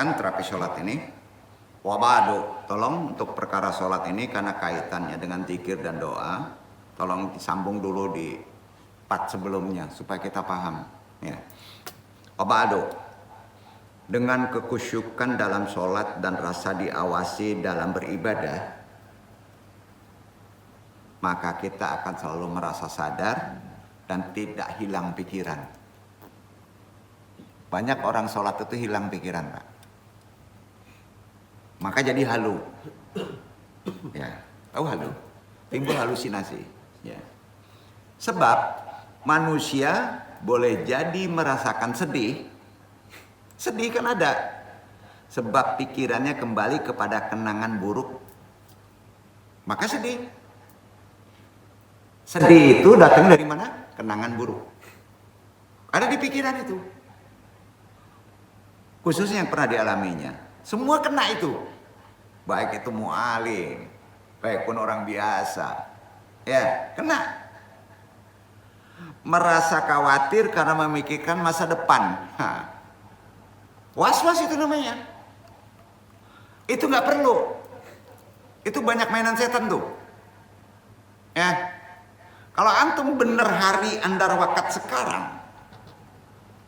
sampaikan terapi sholat ini. Wabadu, tolong untuk perkara sholat ini karena kaitannya dengan zikir dan doa, tolong disambung dulu di part sebelumnya supaya kita paham. Ya. Wabadu, dengan kekusyukan dalam sholat dan rasa diawasi dalam beribadah, maka kita akan selalu merasa sadar dan tidak hilang pikiran. Banyak orang sholat itu hilang pikiran, Pak. Maka jadi halu. Ya, tahu halu? Timbul halusinasi. Ya. Sebab manusia boleh jadi merasakan sedih. Sedih kan ada. Sebab pikirannya kembali kepada kenangan buruk. Maka sedih. Sedih itu datang dari mana? Kenangan buruk. Ada di pikiran itu. Khususnya yang pernah dialaminya. Semua kena itu. Baik itu mu'alim, baik pun orang biasa. Ya, kena. Merasa khawatir karena memikirkan masa depan. Was-was itu namanya. Itu nggak perlu. Itu banyak mainan setan tuh. Ya. Kalau antum bener hari andar wakat sekarang,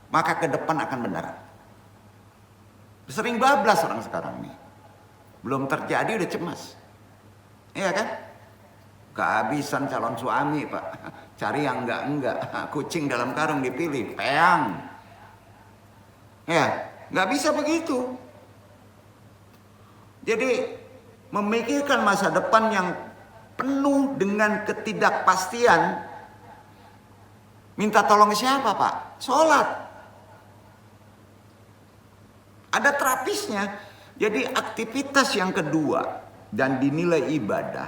maka ke depan akan benar. Sering bablas orang sekarang nih. Belum terjadi udah cemas. Iya kan? Kehabisan calon suami, Pak. Cari yang enggak. Kucing dalam karung dipilih, peang. Ya, nggak bisa begitu. Jadi memikirkan masa depan yang penuh dengan ketidakpastian. Minta tolong siapa, Pak? Sholat. Ada terapisnya. Jadi aktivitas yang kedua dan dinilai ibadah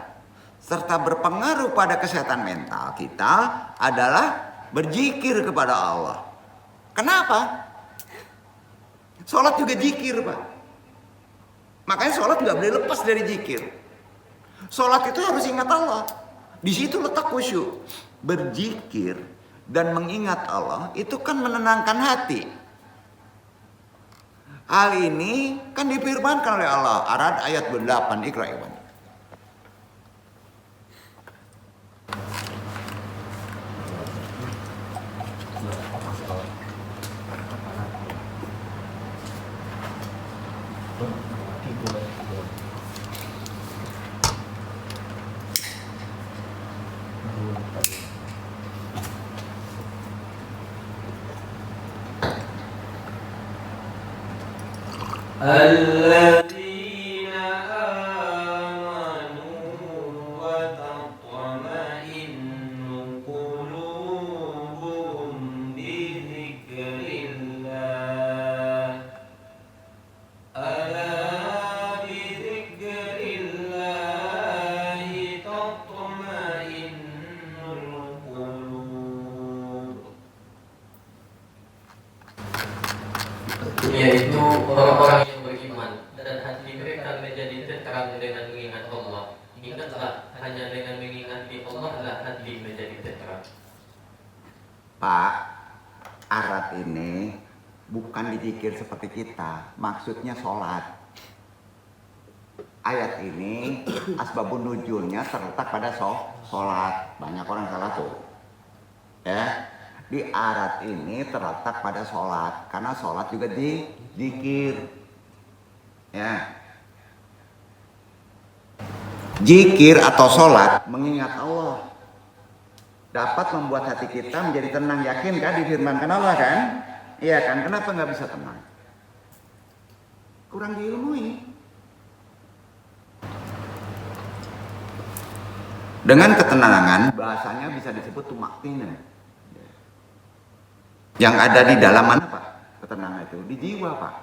serta berpengaruh pada kesehatan mental kita adalah berzikir kepada Allah. Kenapa? Sholat juga zikir, Pak. Makanya sholat nggak boleh lepas dari zikir. Sholat itu harus ingat Allah. Di situ letak khusyuk. Berzikir dan mengingat Allah itu kan menenangkan hati. Hal ini kan difirmankan oleh Allah. Arad ayat 8. Iqra iwan. الذين آمنوا وتطمئن قلوبهم بذكر الله ألا بذكر الله تطمئن القلوب. Yaitu orang-orang yang beriman dan hati mereka menjadi tenteram dengan mengingat Allah. Ingatlah, hanya dengan mengingati Allah lah hati menjadi tenteram. Pak, Arad ini bukan dizikir seperti kita, maksudnya sholat. Ayat ini asbabun nuzulnya terletak pada sholat. Banyak orang salah tuh. Ya, di Arad ini terletak pada sholat, karena sholat juga zikir. Ya, zikir atau sholat mengingat Allah dapat membuat hati kita menjadi tenang. Yakin kan difirmankan Allah kan? Iya kan? Kenapa nggak bisa tenang? Kurang diilmui. Dengan ketenangan bahasanya bisa disebut tumaktina. Yang ada di dalam mana, Pak? Ketenangan itu di jiwa, Pak.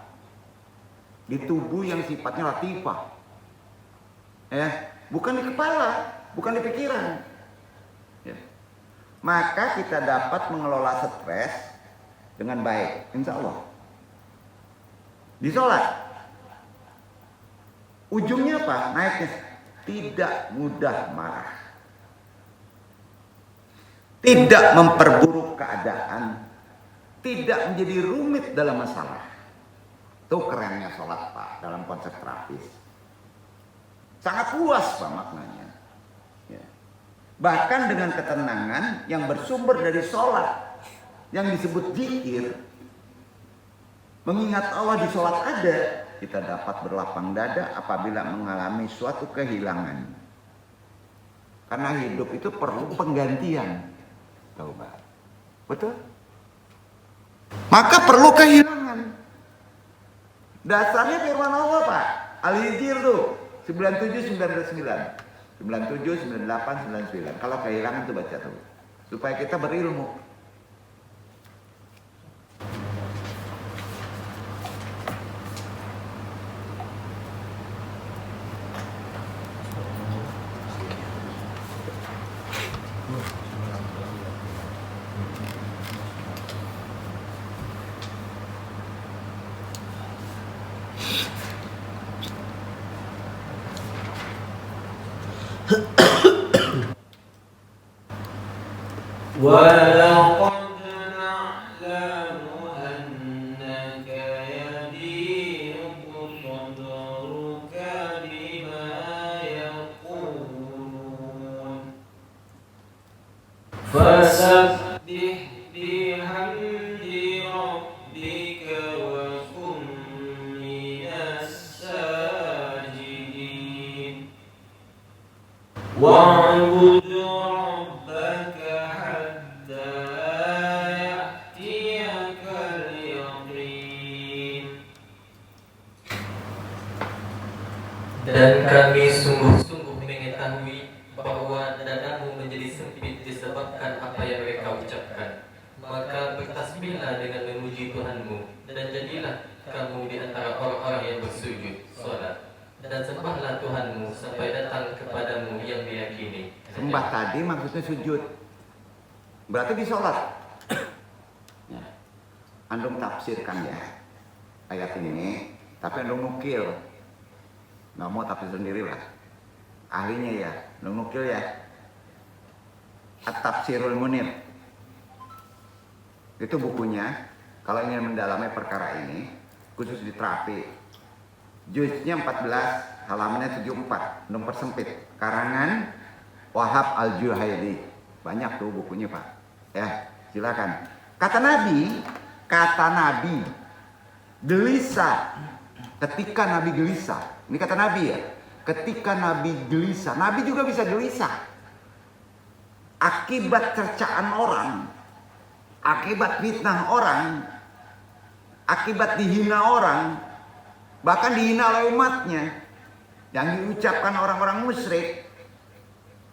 Di tubuh yang sifatnya latifah. Ya, bukan di kepala, bukan di pikiran. Ya. Maka kita dapat mengelola stres dengan baik, insya Allah. Di sholat, ujungnya apa? Naiknya tidak mudah marah, tidak memperburuk keadaan, tidak menjadi rumit dalam masalah. Tuh kerennya sholat Pak dalam konsep terapis. Sangat luas Pak maknanya. Ya. Bahkan dengan ketenangan yang bersumber dari sholat yang disebut zikir, mengingat Allah di sholat ada, kita dapat berlapang dada apabila mengalami suatu kehilangan. Karena hidup itu perlu penggantian. Tahu Pak? Betul? Maka perlu kehilangan. Dasarnya firman Allah Pak. Al-Hijr tuh 97, 99. 97, 98, 99. Kalau kehilangan tuh baca tuh. Supaya kita berilmu. ولقد نعلم أنك يضيق صدرك بما يقولون فسبح بحمد ربك وكن من الساجدين واعبد ربك حتى يأتيك اليقين. Dan kami sungguh-sungguh mengetahui bahwa dadamu menjadi sempit disebabkan apa yang mereka ucapkan. Maka bertasbihlah dengan memuji Tuhanmu, dan jadilah kamu di antara orang-orang yang bersujud, salat. Dan sembahlah Tuhanmu sampai datang kepadamu yang diyakini. Sembah tadi maksudnya sujud. Berarti di sholat. Ya. Antum tafsirkan ya ayat ini, tapi antum nukil. Nggak mau tafsir sendiri lah. Ahlinya ya, antum nukil ya. At-Tafsirul Munir. Itu bukunya. Kalau ingin mendalami perkara ini, khusus di terapi. Juznya 14, halamannya 74, nomor sempit. Karangan Wahab Al-Juhaili. Banyak tuh bukunya Pak. Ya, silakan. Kata Nabi, gelisah. Ketika Nabi gelisah, ini kata Nabi ya. Ketika Nabi gelisah, Nabi juga bisa gelisah. Akibat cercaan orang, akibat fitnah orang, akibat dihina orang, bahkan dihina oleh umatnya, yang diucapkan orang-orang musyrik,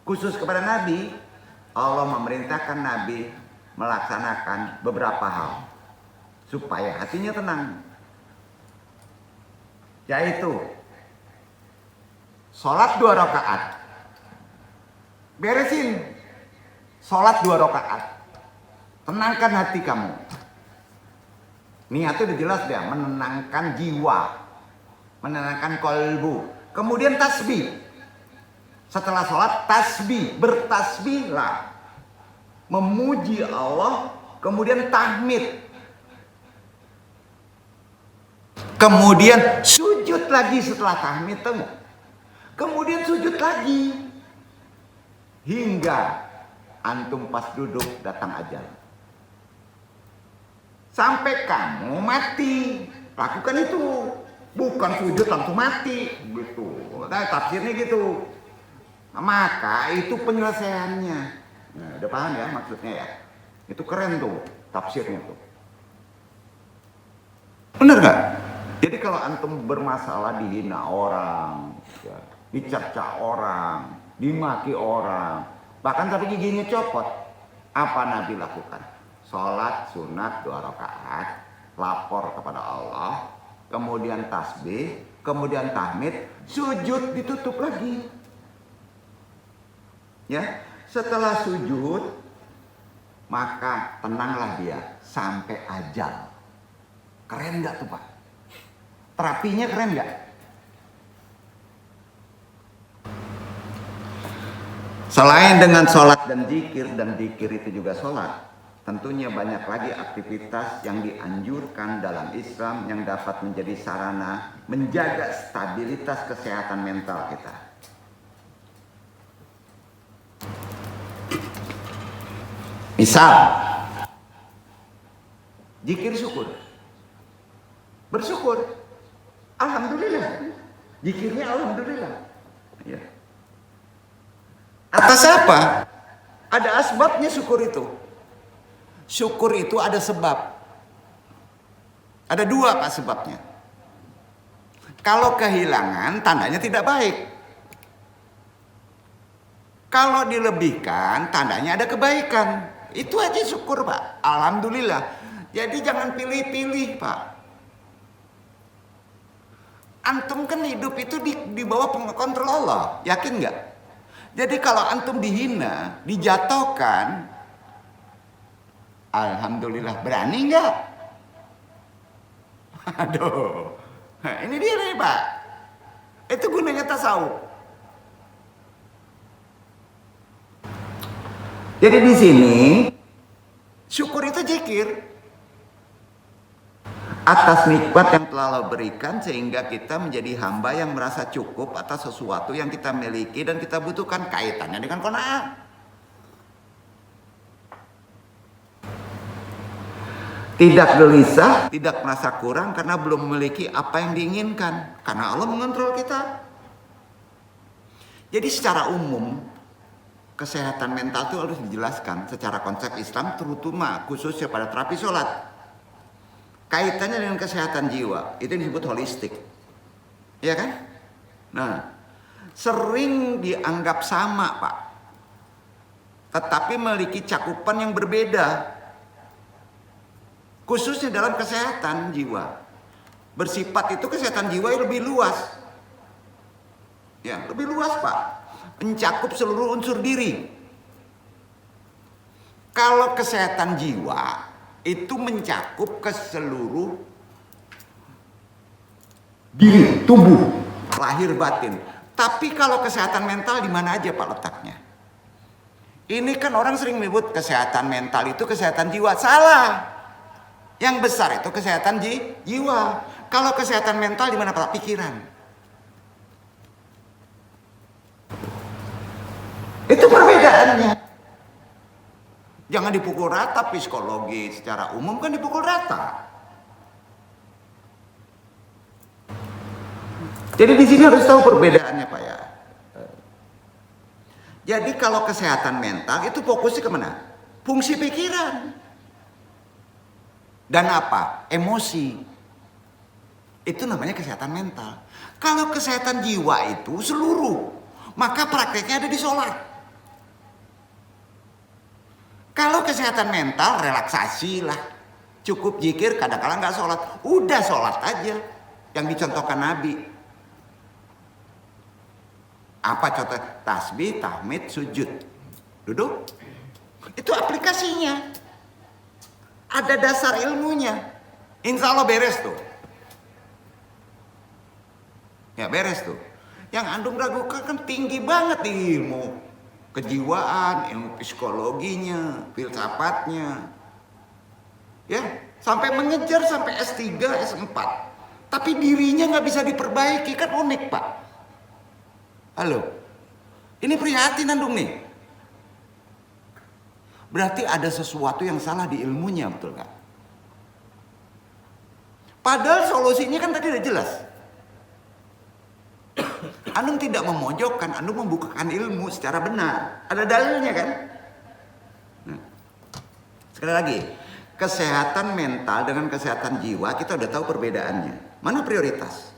khusus kepada Nabi, Allah memerintahkan Nabi melaksanakan beberapa hal supaya hatinya tenang, yaitu sholat 2 rakaat, beresin sholat 2 rakaat, tenangkan hati kamu. Niatnya udah jelas dia, menenangkan jiwa, menenangkan kolbu. Kemudian tasbih. Setelah sholat tasbih, bertasbihlah, memuji Allah. Kemudian tahmid. Kemudian sujud lagi setelah tahmid, tahu? Kemudian sujud lagi hingga antum pas duduk datang ajal. Sampai kamu mati. Lakukan itu. Bukan sujud langsung mati gitu. Nah, tafsirnya gitu. Nah, maka itu penyelesaiannya. Nah, udah paham ya maksudnya ya? Itu keren tuh tafsirnya tuh. Bener gak? Jadi kalau antum bermasalah dihina orang, ya, dicerca orang, dimaki orang, bahkan sampai giginya copot, apa Nabi lakukan? Sholat sunat 2 rakaat, lapor kepada Allah, kemudian tasbih, kemudian tahmid, sujud ditutup lagi. Ya, setelah sujud maka tenanglah dia sampai ajal. Keren nggak tuh Pak? Terapinya keren nggak? Selain dengan sholat dan zikir itu juga sholat, tentunya banyak lagi aktivitas yang dianjurkan dalam Islam yang dapat menjadi sarana menjaga stabilitas kesehatan mental kita. Misal, zikir syukur. Bersyukur. Alhamdulillah. Zikirnya alhamdulillah. Ya. Atas apa? Ada asbabnya syukur itu. Syukur itu ada sebab. Ada dua Pak sebabnya. Kalau kehilangan tandanya tidak baik. Kalau dilebihkan tandanya ada kebaikan. Itu aja syukur Pak. Alhamdulillah. Jadi jangan pilih-pilih Pak. Antum kan hidup itu di bawah kontrol Allah. Yakin nggak? Jadi kalau antum dihina, dijatuhkan, alhamdulillah, berani nggak? Aduh, nah, ini dia nih Pak. Itu gunanya tasawuf. Jadi di sini syukur itu zikir atas nikmat yang telah Allah berikan sehingga kita menjadi hamba yang merasa cukup atas sesuatu yang kita miliki dan kita butuhkan, kaitannya dengan qanaah. Tidak gelisah, tidak merasa kurang karena belum memiliki apa yang diinginkan, karena Allah mengontrol kita. Jadi secara umum kesehatan mental itu harus dijelaskan secara konsep Islam, terutama khususnya pada terapi sholat. Kaitannya dengan kesehatan jiwa, itu disebut holistik. Iya kan? Nah, sering dianggap sama Pak, tetapi memiliki cakupan yang berbeda. Khususnya dalam kesehatan jiwa. Bersifat itu kesehatan jiwa yang lebih luas. Ya, lebih luas Pak. Mencakup seluruh unsur diri. Kalau kesehatan jiwa itu mencakup ke seluruh diri, tubuh, lahir batin. Tapi kalau kesehatan mental di mana aja Pak letaknya? Ini kan orang sering menyebut kesehatan mental itu kesehatan jiwa. Salah. Yang besar itu kesehatan jiwa. Kalau kesehatan mental di mana Pak? Pikiran. Itu perbedaannya. Jangan dipukul rata psikologi secara umum kan dipukul rata. Jadi di sini harus tahu perbedaannya Pak ya. Jadi kalau kesehatan mental itu fokusnya kemana? Fungsi pikiran. Dan apa? Emosi. Itu namanya kesehatan mental. Kalau kesehatan jiwa itu seluruh, maka prakteknya ada di sholat. Kalau kesehatan mental, relaksasi lah. Cukup zikir, kadang-kadang nggak sholat. Udah sholat aja. Yang dicontohkan Nabi. Apa contoh? Tasbih, tahmid, sujud. Duduk. Itu aplikasinya. Ada dasar ilmunya. Insya Allah beres tuh. Ya beres tuh. Yang antum ragukan kan tinggi banget di ilmu. Kejiwaan, ilmu psikologinya, filsafatnya. Ya, sampai mengejar sampai S3, S4. Tapi dirinya nggak bisa diperbaiki, kan unik Pak. Halo, ini prihatin antum nih. Berarti ada sesuatu yang salah di ilmunya, betul nggak? Padahal solusinya kan tadi udah jelas. Antum tidak memojokkan, antum membukakan ilmu secara benar. Ada dalilnya kan? Nah, sekali lagi, kesehatan mental dengan kesehatan jiwa kita udah tahu perbedaannya. Mana prioritas?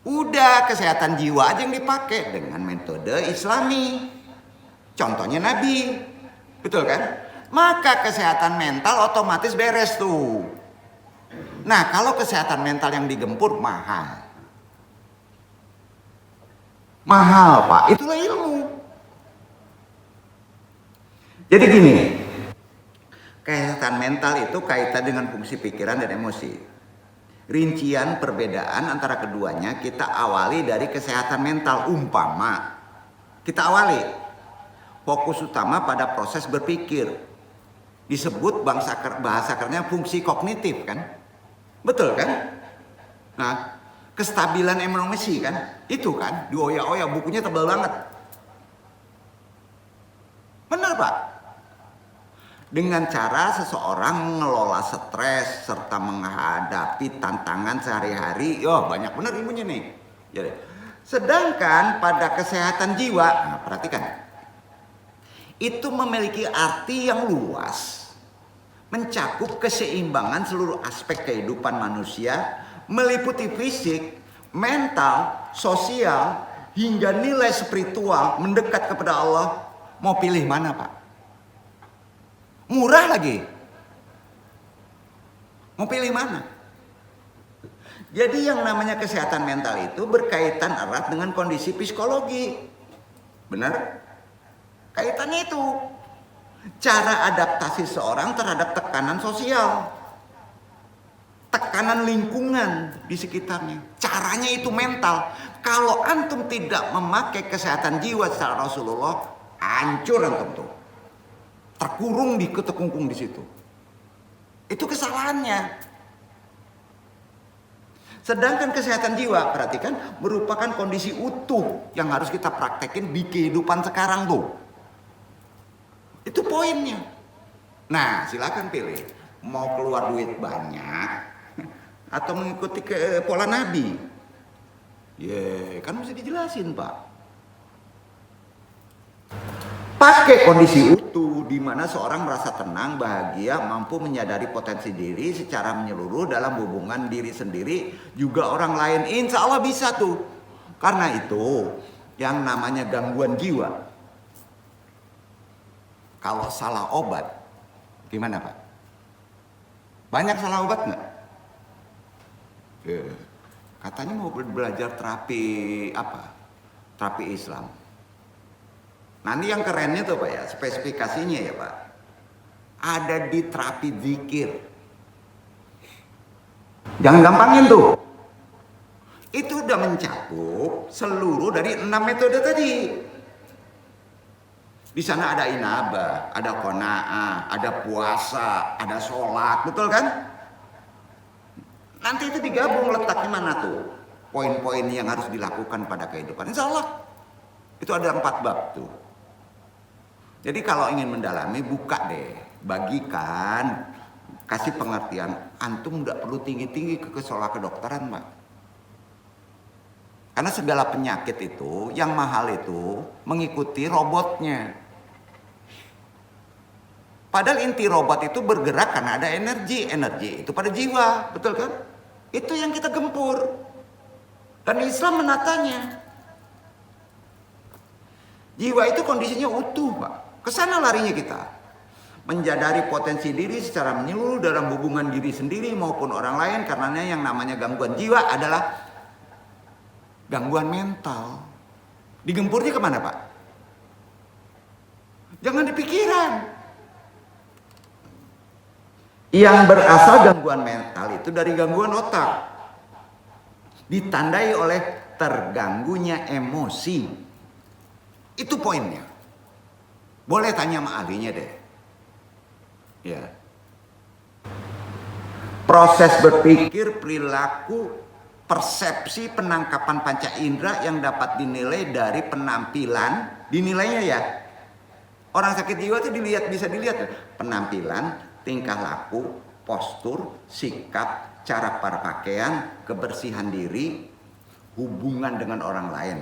Udah kesehatan jiwa aja yang dipakai dengan metode Islami. Contohnya Nabi. Betul kan? Maka kesehatan mental otomatis beres tuh. Nah, kalau kesehatan mental yang digempur mahal. Mahal Pak, itulah ilmu. Jadi gini, kesehatan mental itu kaitan dengan fungsi pikiran dan emosi. Rincian perbedaan antara keduanya kita awali dari kesehatan mental. Umpama kita awali fokus utama pada proses berpikir. Disebut bahasa kerennya fungsi kognitif kan? Betul kan? Nah, kestabilan emosi kan? Itu kan, dioyak-oyak, bukunya tebal banget. Benar Pak? Dengan cara seseorang mengelola stres serta menghadapi tantangan sehari-hari, banyak benar ilmunya nih. Jadi, sedangkan pada kesehatan jiwa, nah perhatikan, itu memiliki arti yang luas, mencakup keseimbangan seluruh aspek kehidupan manusia, meliputi fisik, mental, sosial, hingga nilai spiritual, mendekat kepada Allah. Mau pilih mana Pak? Murah lagi. Mau pilih mana? Jadi yang namanya kesehatan mental itu berkaitan erat dengan kondisi psikologi. Benar? Kaitannya itu. Cara adaptasi seorang terhadap tekanan sosial. Tekanan lingkungan di sekitarnya. Caranya itu mental. Kalau antum tidak memakai kesehatan jiwa secara Rasulullah, hancur antum tuh. Terkurung di ketekungkung di situ. Itu kesalahannya. Sedangkan kesehatan jiwa, perhatikan, merupakan kondisi utuh yang harus kita praktekin di kehidupan sekarang tuh. Itu poinnya. Nah, silakan pilih. Mau keluar duit banyak atau mengikuti ke pola Nabi? Kan mesti dijelasin, Pak. Pakai kondisi utuh di mana seorang merasa tenang, bahagia, mampu menyadari potensi diri secara menyeluruh dalam hubungan diri sendiri juga orang lain. Insya Allah bisa tuh. Karena itu yang namanya gangguan jiwa. Kalau salah obat, gimana Pak? Banyak salah obat nggak? Katanya mau belajar terapi apa? Terapi Islam. Nanti yang kerennya tuh Pak ya, spesifikasinya ya Pak. Ada di terapi zikir. Jangan gampangin tuh. Itu udah mencakup seluruh dari 6 metode tadi. Di sana ada inabah, ada qanaah, ada puasa, ada sholat, betul kan? Nanti itu digabung letaknya mana tuh? Poin-poin yang harus dilakukan pada kehidupan. Insya Allah. Itu ada 4 bab tuh. Jadi kalau ingin mendalami, buka deh, bagikan, kasih pengertian. Antum tidak perlu tinggi-tinggi ke sekolah kedokteran, Pak. Karena segala penyakit itu, yang mahal itu mengikuti robotnya. Padahal inti robot itu bergerak karena ada energi itu pada jiwa, betul kan? Itu yang kita gempur. Dan Islam menatanya. Jiwa itu kondisinya utuh, Pak. Kesana larinya kita. Menjadari potensi diri secara menyeluruh dalam hubungan diri sendiri maupun orang lain. Karenanya yang namanya gangguan jiwa adalah gangguan mental. Digempurnya kemana Pak? Jangan di pikiran. Yang berasal gangguan mental itu dari gangguan otak. Ditandai oleh terganggunya emosi. Itu poinnya. Boleh tanya sama ahlinya deh. Ya. Proses berpikir, perilaku, persepsi, penangkapan panca indera yang dapat dinilai dari penampilan, dinilainya ya. Orang sakit jiwa itu bisa dilihat penampilan, tingkah laku, postur, sikap, cara berpakaian, kebersihan diri, hubungan dengan orang lain.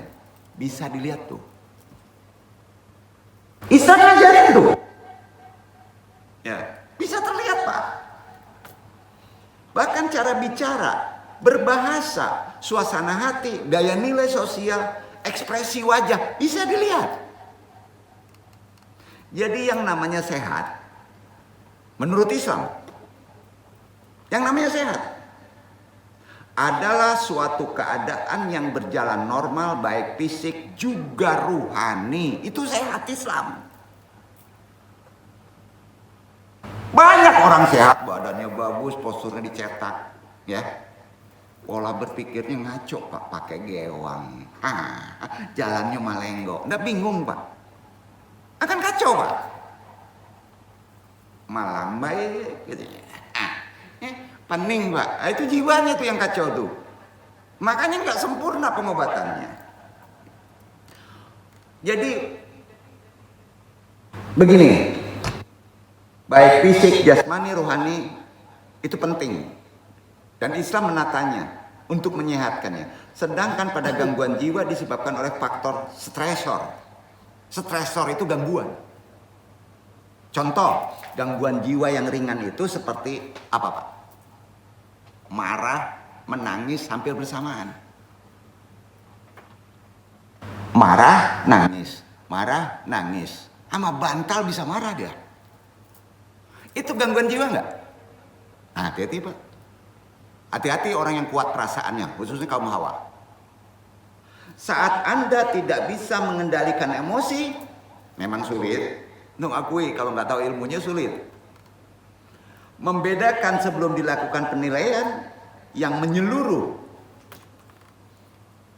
Bisa dilihat tuh. Islam ngajarin tuh. Ya, bisa terlihat Pak. Bahkan cara bicara, berbahasa, suasana hati, daya nilai sosial, ekspresi wajah bisa dilihat. Jadi yang namanya sehat, menurut Islam, yang namanya sehat adalah suatu keadaan yang berjalan normal baik fisik juga ruhani. Itu sehat Islam. Banyak orang sehat, badannya bagus, posturnya dicetak, ya. Pola berpikirnya ngaco Pak, pakai gewang. Jalannya malenggo. Nggak bingung Pak. Akan kacau Pak. Melambai gitu. Pening Pak. Itu jiwanya tuh yang kacau tuh. Makanya nggak sempurna pengobatannya. Jadi begini, baik fisik, jasmani, rohani itu penting. Dan Islam menatanya untuk menyehatkannya. Sedangkan pada gangguan jiwa disebabkan oleh faktor stresor. Stresor itu gangguan. Contoh, gangguan jiwa yang ringan itu seperti apa Pak? Marah, menangis hampir bersamaan. Marah, nangis. Marah, nangis. Sama bantal bisa marah dia. Itu gangguan jiwa nggak? Nah, hati-hati Pak. Hati-hati orang yang kuat perasaannya, khususnya kaum hawa. Saat Anda tidak bisa mengendalikan emosi, memang sulit. Nung akui kalau nggak tahu ilmunya sulit. Membedakan sebelum dilakukan penilaian yang menyeluruh.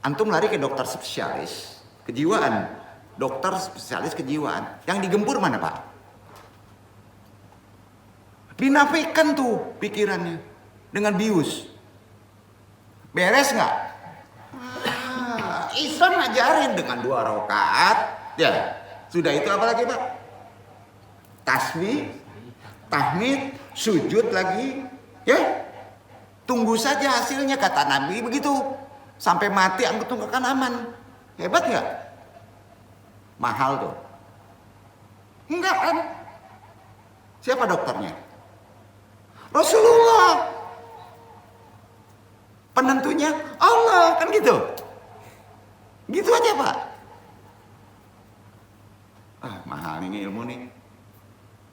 Antum lari ke dokter spesialis kejiwaan, dokter spesialis kejiwaan. Yang digempur mana Pak? Dinafikan tuh pikirannya dengan bius. Beres nggak? Islam ngajarin dengan 2 rakaat, ya sudah. Itu apa lagi Pak? Tasbih, tahmid, sujud lagi, ya. Tunggu saja hasilnya, kata Nabi begitu. Sampai mati antum akan aman. Hebat nggak? Mahal tuh. Enggak kan? Siapa dokternya? Rasulullah. Penentunya Allah, kan gitu. Gitu aja Pak. Mahal ini ilmu nih.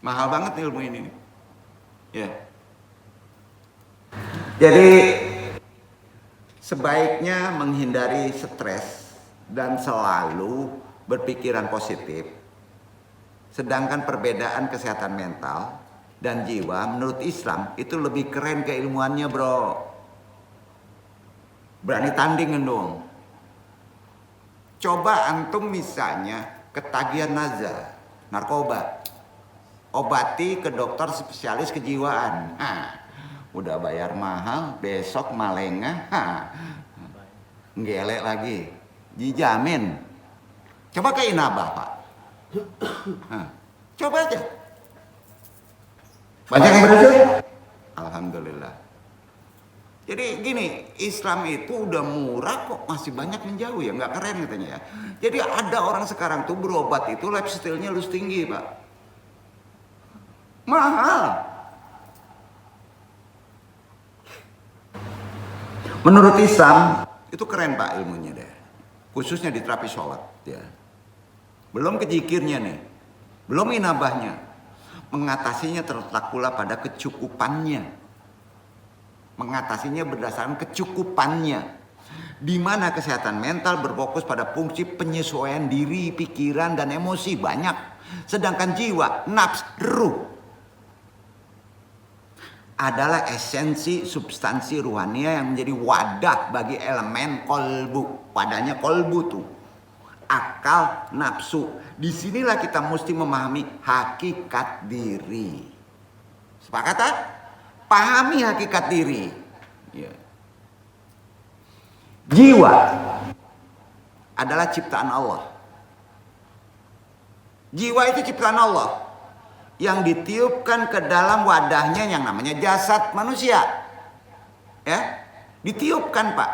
Mahal banget nih ilmu ini. Ya. Jadi sebaiknya menghindari stres dan selalu berpikiran positif. Sedangkan perbedaan kesehatan mental dan jiwa menurut Islam itu lebih keren keilmuannya bro. Berani tandingin dong. Coba antum misalnya ketagihan nazar, narkoba. Obati ke dokter spesialis kejiwaan. Udah bayar mahal, besok malengah, ngelek lagi. Dijamin. Coba ke Inabah Pak. Coba aja. Banyak yang berhasil? Alhamdulillah. Jadi gini, Islam itu udah murah kok masih banyak menjauh ya, nggak keren katanya ya. Jadi ada orang sekarang tuh berobat itu lifestyle-nya harus tinggi Pak. Mahal. Menurut Islam itu keren Pak ilmunya deh. Khususnya di terapi sholat ya. Belum kejikirnya nih. Belum inabahnya. Mengatasinya terletak pula pada kecukupannya. Mengatasinya berdasarkan kecukupannya. Di mana kesehatan mental berfokus pada fungsi penyesuaian diri, pikiran, dan emosi banyak. Sedangkan jiwa, nafs, ruh adalah esensi substansi ruhania yang menjadi wadah bagi elemen kolbu. Wadahnya kolbu tuh. Akal, nafsu. Disinilah kita mesti memahami hakikat diri. Sepakat tak? Pahami hakikat diri. Ya. Jiwa adalah ciptaan Allah. Jiwa itu ciptaan Allah yang ditiupkan ke dalam wadahnya yang namanya jasad manusia. Ya, ditiupkan Pak.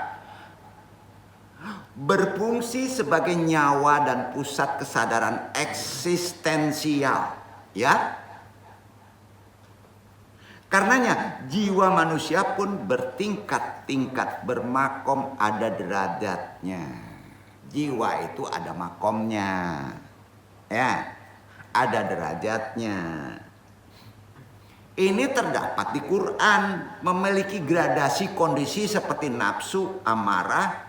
Berfungsi sebagai nyawa dan pusat kesadaran eksistensial. Ya. Karenanya jiwa manusia pun bertingkat-tingkat, bermakom, ada derajatnya. Jiwa itu ada makomnya. Ya, ada derajatnya. Ini terdapat di Quran, memiliki gradasi kondisi seperti nafsu amarah,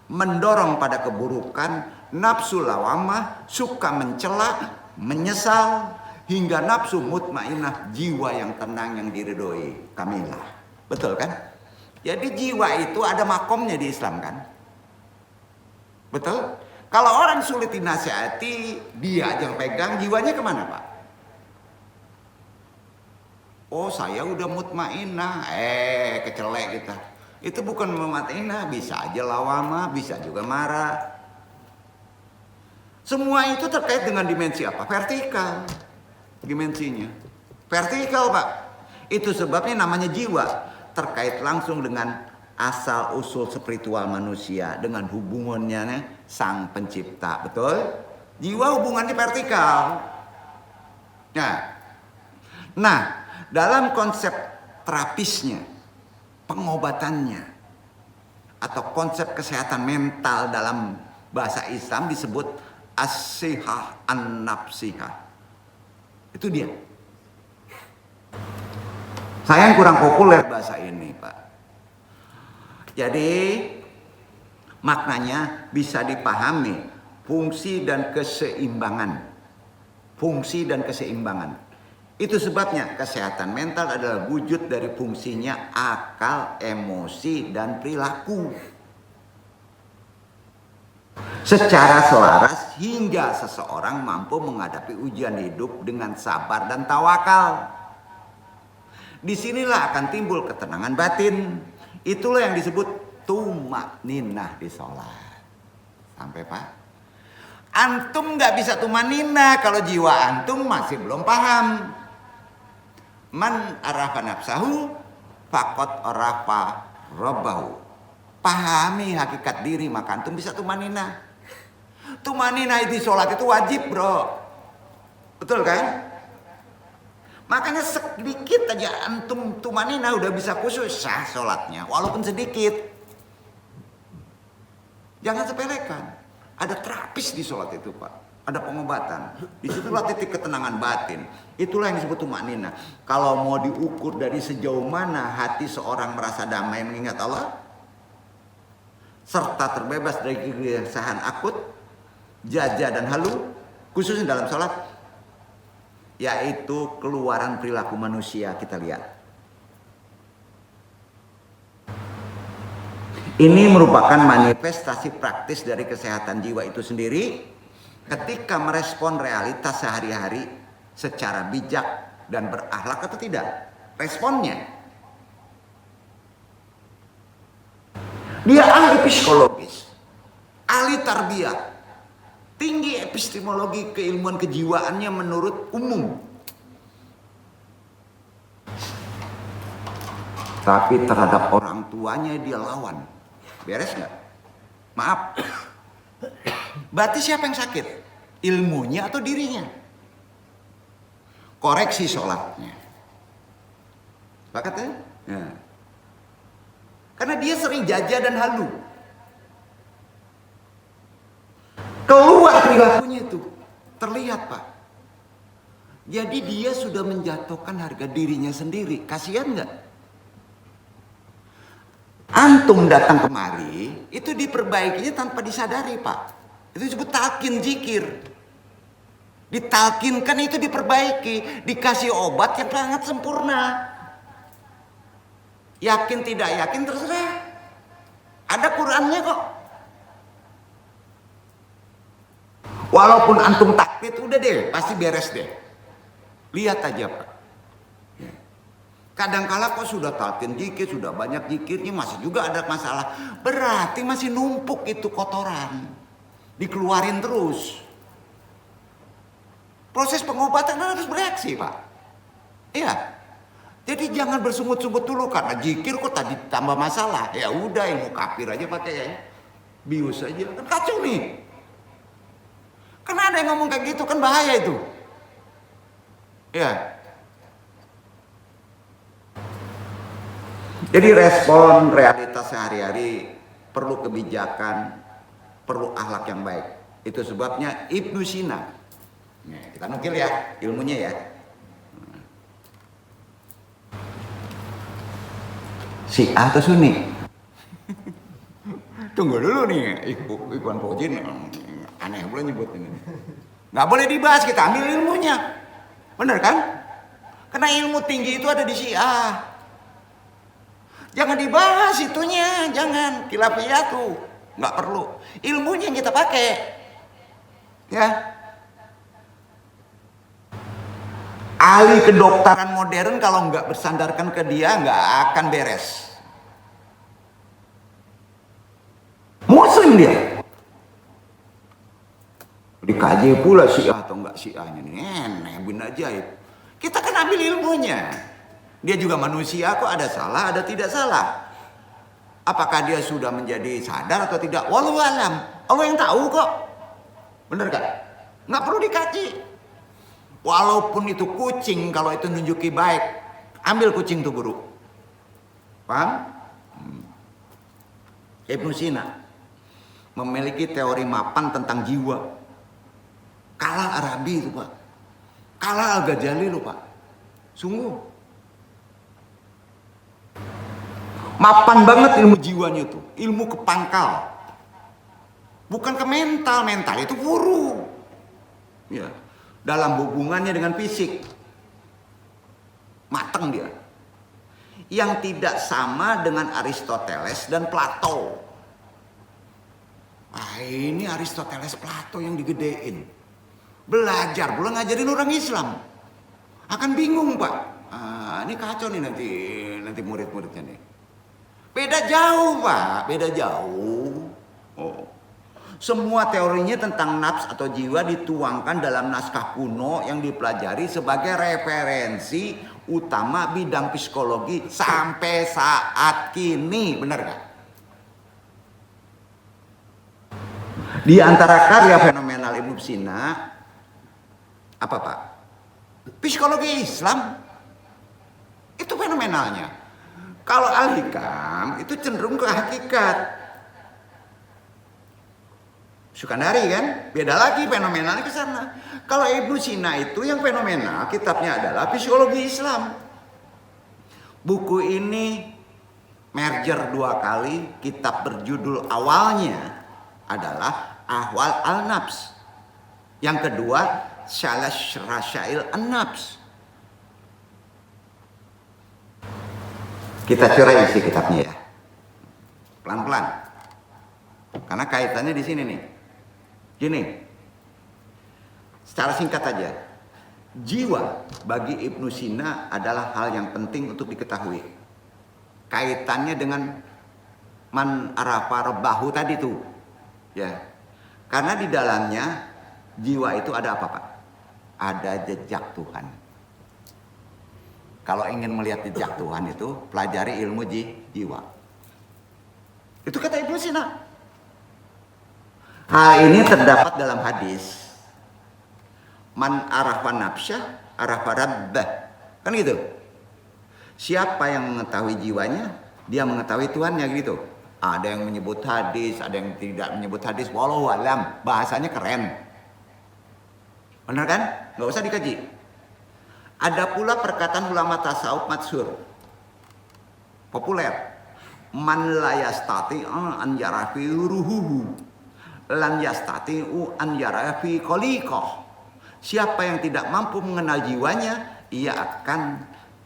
mendorong pada keburukan, nafsu lawamah, suka mencela, menyesal, hingga nafsu mutmainnah, jiwa yang tenang yang diridhoi, kamilah. Betul kan? Jadi jiwa itu ada makomnya di Islam kan? Betul? Kalau orang sulit dinasihati, dia aja yang pegang, jiwanya kemana Pak? Oh saya udah mutmainah, kecelek kita. Itu bukan mutmainah, bisa aja lawama, bisa juga marah. Semua itu terkait dengan dimensi apa? Vertikal. Dimensinya. Vertikal Pak. Itu sebabnya namanya jiwa. Terkait langsung dengan asal usul spiritual manusia. Dengan hubungannya sang pencipta. Betul? Jiwa hubungannya vertikal. Nah, dalam konsep terapisnya, pengobatannya, atau konsep kesehatan mental dalam bahasa Islam disebut as-sihah an-nafsihah. Itu dia. Sayang kurang populer bahasa ini, Pak. Jadi maknanya bisa dipahami fungsi dan keseimbangan. Fungsi dan keseimbangan. Itu sebabnya kesehatan mental adalah wujud dari fungsinya akal, emosi, dan perilaku. Secara selaras hingga seseorang mampu menghadapi ujian hidup dengan sabar dan tawakal. Disinilah akan timbul ketenangan batin. Itulah yang disebut tumakninah di sholat. Sampai Pak? Antum gak bisa tumakninah kalau jiwa antum masih belum paham. Man arafa nafsahu faqad arafa rabbahu. Pahami hakikat diri maka antum bisa tumakninah. Tumakninah di sholat itu wajib bro. Betul kan? Makanya sedikit aja antum tumakninah udah bisa khusyuk sah sholatnya. Walaupun sedikit. Jangan sepelekan. Ada terapis di sholat itu Pak. Ada pengobatan. Disitulah titik ketenangan batin. Itulah yang disebut tumakninah. Kalau mau diukur dari sejauh mana hati seorang merasa damai mengingat Allah, serta terbebas dari kegelisahan akut, jaja dan halu, khususnya dalam sholat, yaitu keluaran perilaku manusia kita lihat. Ini merupakan manifestasi praktis dari kesehatan jiwa itu sendiri ketika merespon realitas sehari-hari secara bijak dan berakhlak atau tidak. Responnya. Dia ahli psikologis, ahli tarbiyah, tinggi epistemologi keilmuan kejiwaannya menurut umum. Tapi terhadap orang tuanya dia lawan. Beres nggak? Maaf. Berarti siapa yang sakit? Ilmunya atau dirinya? Koreksi sholatnya. Sepakat ya? Ya. Karena dia sering jaja dan halu. Keluar perilakunya itu. Terlihat Pak. Jadi dia sudah menjatuhkan harga dirinya sendiri. Kasihan nggak? Antum datang kemari, itu diperbaikinya tanpa disadari Pak. Itu disebut talqin zikir. Ditalkinkan itu diperbaiki. Dikasih obat yang sangat sempurna. Yakin tidak yakin terserah. Ada Qurannya kok. Walaupun antum taklid udah deh, pasti beres deh. Lihat aja Pak. Kadangkala kok sudah talqin zikir, sudah banyak zikirnya masih juga ada masalah. Berarti masih numpuk itu kotoran. Dikeluarin terus. Proses pengobatan harus bereaksi Pak. Iya. Jadi jangan bersungut-sungut dulu karena zikir kok tadi tambah masalah. Ya udah ilmu kafir aja pakai ya. Bius aja. Kan kacau nih. Karena ada yang ngomong kayak gitu kan bahaya itu. Ya. Jadi respon realitas sehari-hari perlu kebijakan, perlu akhlak yang baik. Itu sebabnya Ibnu Sina. Nah, kita nukil ya ilmunya ya. Syiah atau Sunni? Tunggu dulu nih, Ikhwan Fauzin aneh boleh nyebut ini. Nggak boleh dibahas, kita ambil ilmunya. Bener kan? Karena ilmu tinggi itu ada di Syiah. Jangan dibahas itunya, jangan. Khilafiyah tuh, nggak perlu. Ilmunya yang kita pakai. Ya. Ahli kedokteran modern kalau nggak bersandarkan ke dia nggak akan beres. Muslim dia. Dikaji pula Syiah atau enggak Syiahnya. Nenek bin ajaib. Kita kan ambil ilmunya. Dia juga manusia kok, ada salah, ada tidak salah. Apakah dia sudah menjadi sadar atau tidak? Wallahu alam. Allah yang tahu kok. Bener kan? Nggak perlu dikaji. Walaupun itu kucing, kalau itu nunjuki baik, ambil kucing tuh guru. Paham? Ibnu Sina memiliki teori mapan tentang jiwa. Kalah Arabi itu Pak. Kalah Al-Ghazali loh Pak. Sungguh. Mapan banget ilmu jiwanya itu. Ilmu ke pangkal. Bukan ke mental. Mental itu guru. Ya. Dalam hubungannya dengan fisik. Mateng dia. Yang tidak sama dengan Aristoteles dan Plato. Ah, ini Aristoteles Plato yang digedein. Belajar pula ngajarin orang Islam. Akan bingung Pak. Ah, ini kacau nih nanti murid-muridnya nih. Beda jauh Pak, beda jauh. Oh. Semua teorinya tentang nafs atau jiwa dituangkan dalam naskah kuno yang dipelajari sebagai referensi utama bidang psikologi sampai saat kini, benar gak? Di antara karya fenomenal Ibnu Sina, apa Pak? Psikologi Islam, itu fenomenalnya. Kalau Al-Hikam itu cenderung ke hakikat. Sukandari kan, beda lagi fenomenalnya ke sana. Kalau Ibnu Sina itu yang fenomenal, kitabnya adalah Psikologi Islam. Buku ini merger 2 kali, kitab berjudul awalnya adalah Ahwal Al-Nafs. Yang kedua, Syalash Rasyail An-Nafs. Kita coba isi kitabnya ya. Pelan-pelan. Karena kaitannya di sini nih. Gini, secara singkat aja, jiwa bagi Ibnu Sina adalah hal yang penting untuk diketahui. Kaitannya dengan man arafa rabbahu tadi tuh, ya. Karena di dalamnya jiwa itu ada apa Pak? Ada jejak Tuhan. Kalau ingin melihat jejak Tuhan itu, pelajari ilmu jiwa. Itu kata Ibnu Sina. Hal ini terdapat dalam hadis. Man arafa nafsyah, arafa rabbah. Kan gitu. Siapa yang mengetahui jiwanya, dia mengetahui Tuhannya gitu. Ada yang menyebut hadis, ada yang tidak menyebut hadis. Wallahu alam, bahasanya keren. Benar kan? Nggak usah dikaji. Ada pula perkataan ulama tasawuf masyhur. Populer. Man la yastati'a an yara fi ruhuhu. Lan yastati'u an yara fi khaliqah. Siapa yang tidak mampu mengenal jiwanya, ia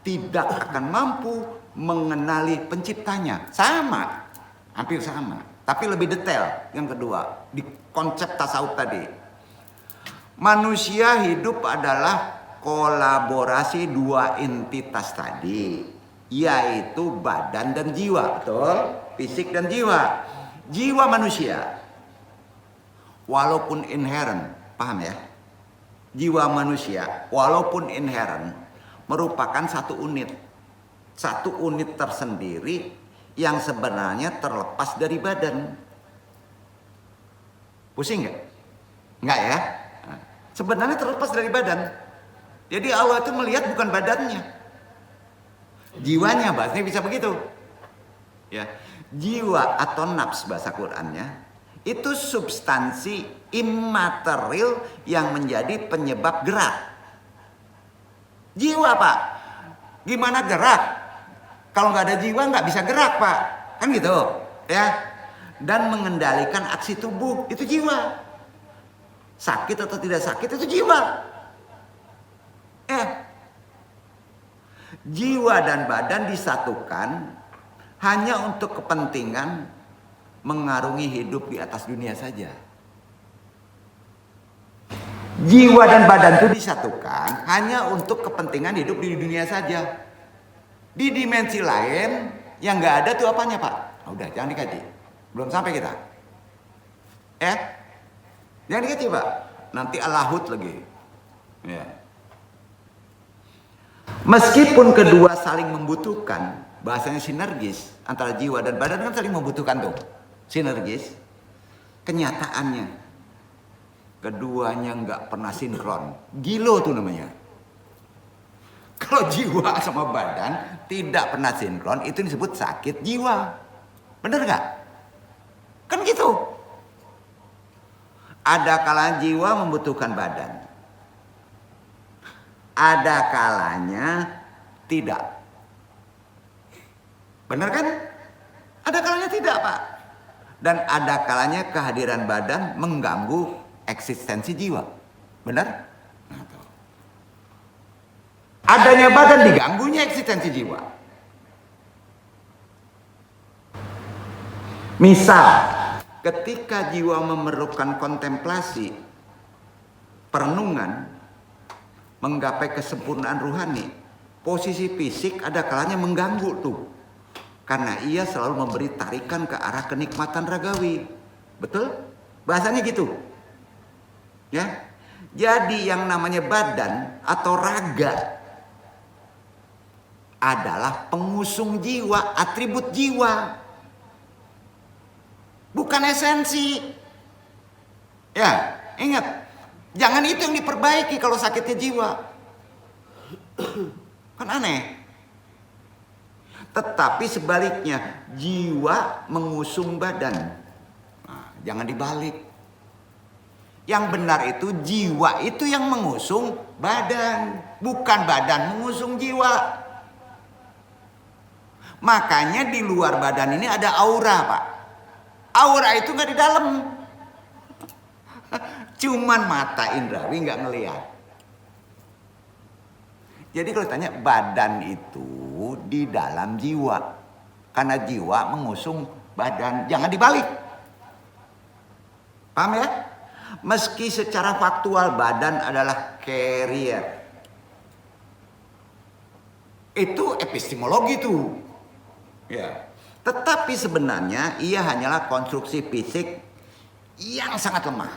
tidak akan mampu mengenali penciptanya. Sama, hampir sama, tapi lebih detail. Yang kedua, di konsep tasawuf tadi, manusia hidup adalah kolaborasi 2 entitas tadi, yaitu badan dan jiwa, betul? Fisik dan jiwa. Jiwa manusia walaupun inherent, paham ya? Jiwa manusia walaupun inherent merupakan satu unit tersendiri yang sebenarnya terlepas dari badan. Pusing nggak? Nggak ya? Sebenarnya terlepas dari badan. Jadi Allah itu melihat bukan badannya, jiwanya, bahasanya bisa begitu. Ya, jiwa atau nafs bahasa Qur'annya itu substansi immaterial yang menjadi penyebab gerak. Jiwa Pak, gimana gerak? Kalau nggak ada jiwa nggak bisa gerak Pak, kan gitu ya. Dan mengendalikan aksi tubuh itu jiwa. Sakit atau tidak sakit itu jiwa. Jiwa dan badan disatukan hanya untuk kepentingan mengarungi hidup di atas dunia saja. Jiwa dan badan itu disatukan hanya untuk kepentingan hidup di dunia saja. Di dimensi lain yang nggak ada tuh apanya Pak? Nah, udah jangan dikaji, belum sampai kita. Jangan dikaji Pak, nanti alahut lagi. Ya. Meskipun kedua saling membutuhkan, bahasanya sinergis antara jiwa dan badan kan saling membutuhkan tuh, sinergis. Kenyataannya keduanya nggak pernah sinkron, gilo tuh namanya. Kalau jiwa sama badan tidak pernah sinkron, itu disebut sakit jiwa. Bener nggak? Kan gitu. Ada kalanya jiwa membutuhkan badan. Ada kalanya tidak. Bener kan? Ada kalanya tidak, Pak. Dan ada kalanya kehadiran badan mengganggu eksistensi jiwa. Benar? Nah, tuh. Adanya badan diganggunya eksistensi jiwa. Misal, ketika jiwa memerlukan kontemplasi, perenungan, menggapai kesempurnaan rohani, posisi fisik ada kalanya mengganggu tuh. Karena ia selalu memberi tarikan ke arah kenikmatan ragawi. Betul? Bahasanya gitu. Ya. Jadi yang namanya badan atau raga adalah pengusung jiwa, atribut jiwa. Bukan esensi. Ya, ingat. Jangan itu yang diperbaiki kalau sakitnya jiwa. Kan aneh. Tetapi sebaliknya, jiwa mengusung badan. Nah, jangan dibalik. Yang benar itu jiwa itu yang mengusung badan, bukan badan mengusung jiwa. Makanya di luar badan ini ada aura, Pak. Aura itu nggak di dalam. Cuman mata indrawi nggak ngelihat. Jadi kalau tanya badan itu di dalam jiwa. Karena jiwa mengusung badan. Jangan dibalik. Paham ya? Meski secara faktual badan adalah carrier. Itu epistemologi tuh. Ya. Tetapi sebenarnya ia hanyalah konstruksi fisik yang sangat lemah.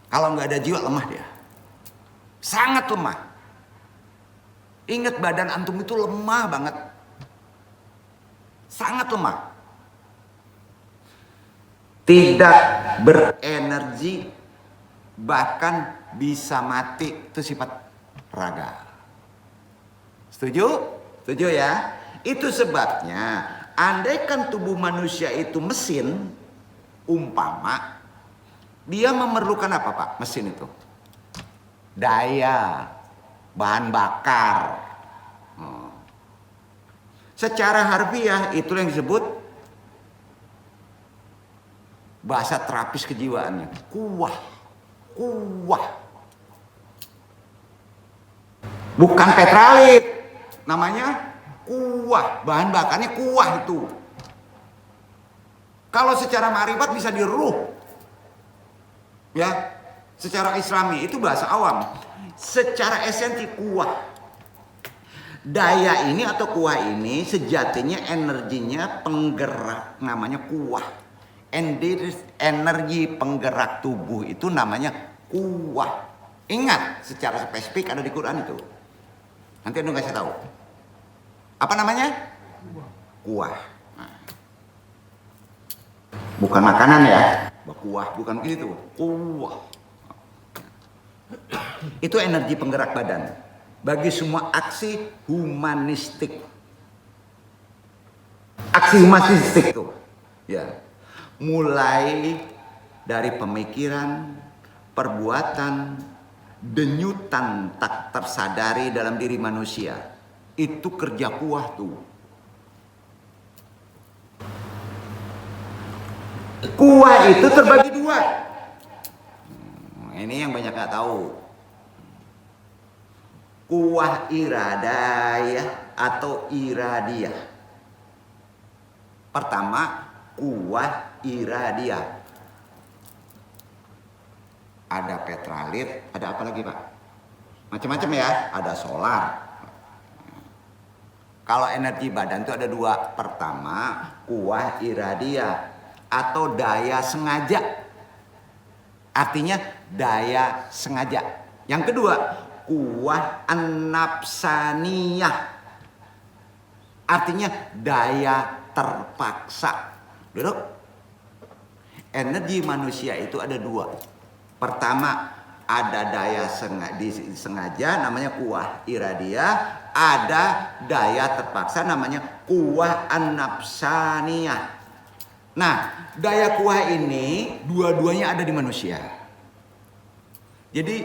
Kalau nggak ada jiwa lemah dia. Sangat lemah. Ingat badan antum itu lemah banget. Sangat lemah. Tidak berenergi, bahkan bisa mati. Itu sifat raga. Setuju? Setuju ya? Itu sebabnya andaikan tubuh manusia itu mesin, umpama dia memerlukan apa Pak mesin itu? Daya, bahan bakar. Secara harfiah itu yang disebut bahasa terapis kejiwaannya, kuah. Bukan petralit, namanya kuah, bahan bakarnya kuah itu. Kalau secara ma'rifat bisa di ruh. Ya, secara islami itu bahasa awam. Secara esensi kuah. Daya ini atau kuah ini sejatinya energinya penggerak, namanya kuah. Energi penggerak tubuh itu namanya kuah. Ingat, secara spesifik ada di Quran itu. Nanti Anda kasih tahu. Apa namanya? Kuah. Nah. Bukan makanan ya. Kuah, bukan begitu. Kuah. Itu energi penggerak badan. Bagi semua aksi humanistik. Aksi humanistik itu. Ya. Mulai dari pemikiran, perbuatan, denyutan tak tersadari dalam diri manusia. Itu kerja kuah tuh. Kuah itu terbagi dua. Ini yang banyak gak tahu. Kuah iradayah atau iradiyah. Pertama, kuah iradiyah. ada petralit, ada apa lagi Pak? Macam-macam ya, ada solar. Kalau energi badan itu ada dua. Pertama, kuwah iradia atau daya sengaja. Artinya daya sengaja. Yang kedua, kuwah an-nafsaniyah. Artinya daya terpaksa. Duduk. Energi manusia itu ada dua. Pertama, ada daya sengaja namanya kuwah iradia, ada daya terpaksa namanya kuwah an-nafsaniyah. Nah, daya kuwah ini dua-duanya ada di manusia. Jadi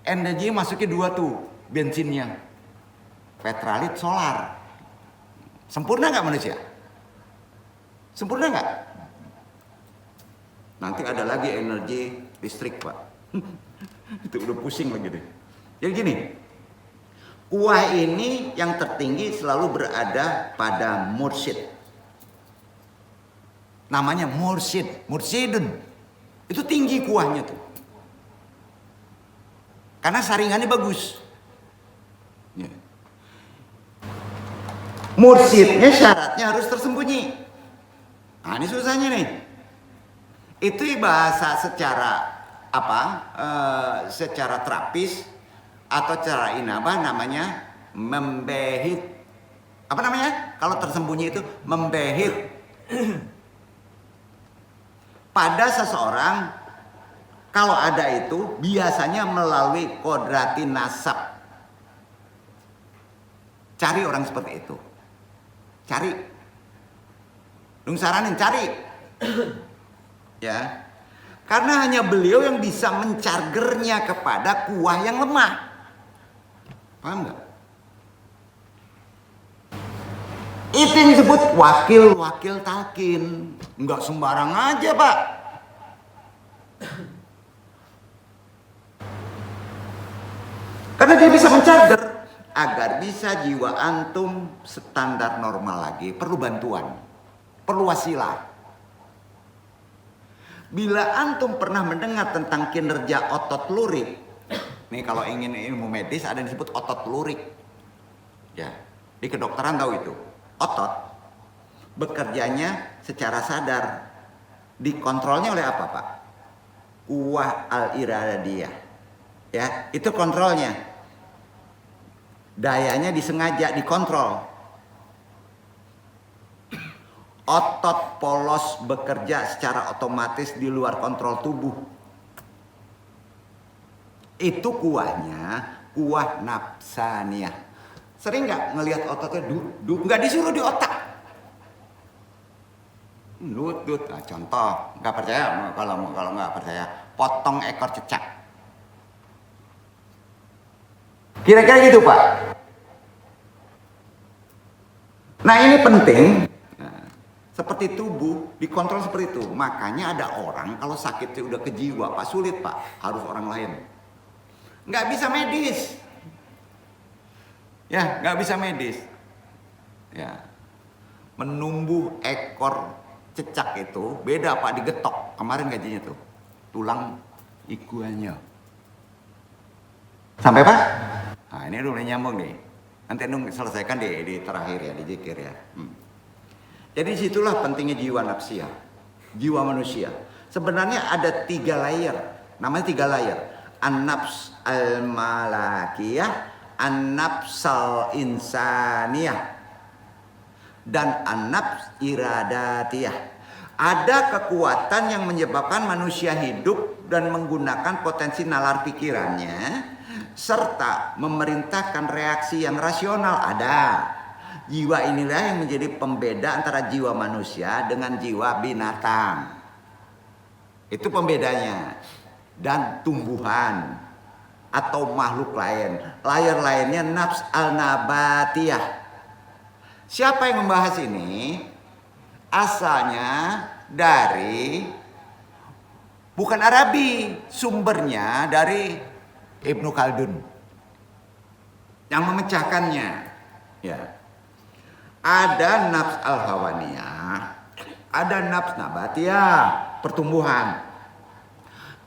energi masuknya dua tuh, bensinnya. Petralit, solar. Sempurna nggak manusia? Sempurna nggak? Nanti ada lagi energi listrik Pak. Itu udah pusing lagi deh. Jadi gini, kuwah ini yang tertinggi selalu berada pada mursyid. Namanya mursyid, mursyidun. Itu tinggi kuwahnya tuh. Karena saringannya bagus. Ya. Mursyidnya syaratnya harus tersembunyi. Nah ini susahnya nih. Itu bahasa secara secara terapis atau cara inabah namanya membehit. Apa namanya? Kalau tersembunyi itu membehit. Pada seseorang kalau ada itu biasanya melalui kodrati nasab. Cari orang seperti itu. Cari. Dung saranin cari. Ya. Karena hanya beliau yang bisa mencargernya kepada kuwah yang lemah. Paham nggak? Itu yang disebut wakil talqin. Nggak sembarang aja Pak. Karena dia bisa mencarger. Agar bisa jiwa antum standar normal lagi. Perlu bantuan. Perlu wasilah. Bila antum pernah mendengar tentang kinerja otot lurik, nih kalau ingin ilmu medis ada yang disebut otot lurik. Ya, di kedokteran tahu itu. Otot bekerjanya secara sadar. Dikontrolnya oleh apa, Pak? Kuwah al-iradiyah. Ya, itu kontrolnya. Dayanya disengaja dikontrol. Otot polos bekerja secara otomatis di luar kontrol tubuh. Itu kuahnya, kuah nafsaniyah. Sering nggak ngelihat ototnya nggak disuruh di otak. Dut. Nah, contoh, nggak percaya kalau nggak percaya, potong ekor cecak. Kira-kira gitu Pak. Nah ini penting. Seperti tubuh dikontrol seperti itu. Makanya ada orang kalau sakitnya udah ke jiwa Pak, sulit Pak, harus orang lain. Nggak bisa medis. Ya, nggak bisa medis. Ya, menumbuh ekor cecak itu beda Pak, digetok. Kemarin gajinya tuh tulang iguanya. Sampai Pak? Nah ini udah nyambung nih. Nanti selesaikan di terakhir ya, di zikir ya. Jadi situlah pentingnya jiwa nafsiyah, jiwa manusia. Sebenarnya ada 3 layer, namanya 3 layer. An-nafs al-malakiyah, an-nafs al-insaniyah, dan an-nafs iradatiyah. Ada kekuatan yang menyebabkan manusia hidup dan menggunakan potensi nalar pikirannya, serta memerintahkan reaksi yang rasional. Ada. Jiwa inilah yang menjadi pembeda antara jiwa manusia dengan jiwa binatang. Itu pembedanya. Dan tumbuhan atau makhluk lain. Layer lainnya nafs al-nabatiyah. Siapa yang membahas ini? Asalnya dari bukan Arabi, sumbernya dari Ibnu Khaldun yang memecahkannya. Ya. Ada nafs al-hawaniyah, ada nafs nabatiyah, pertumbuhan.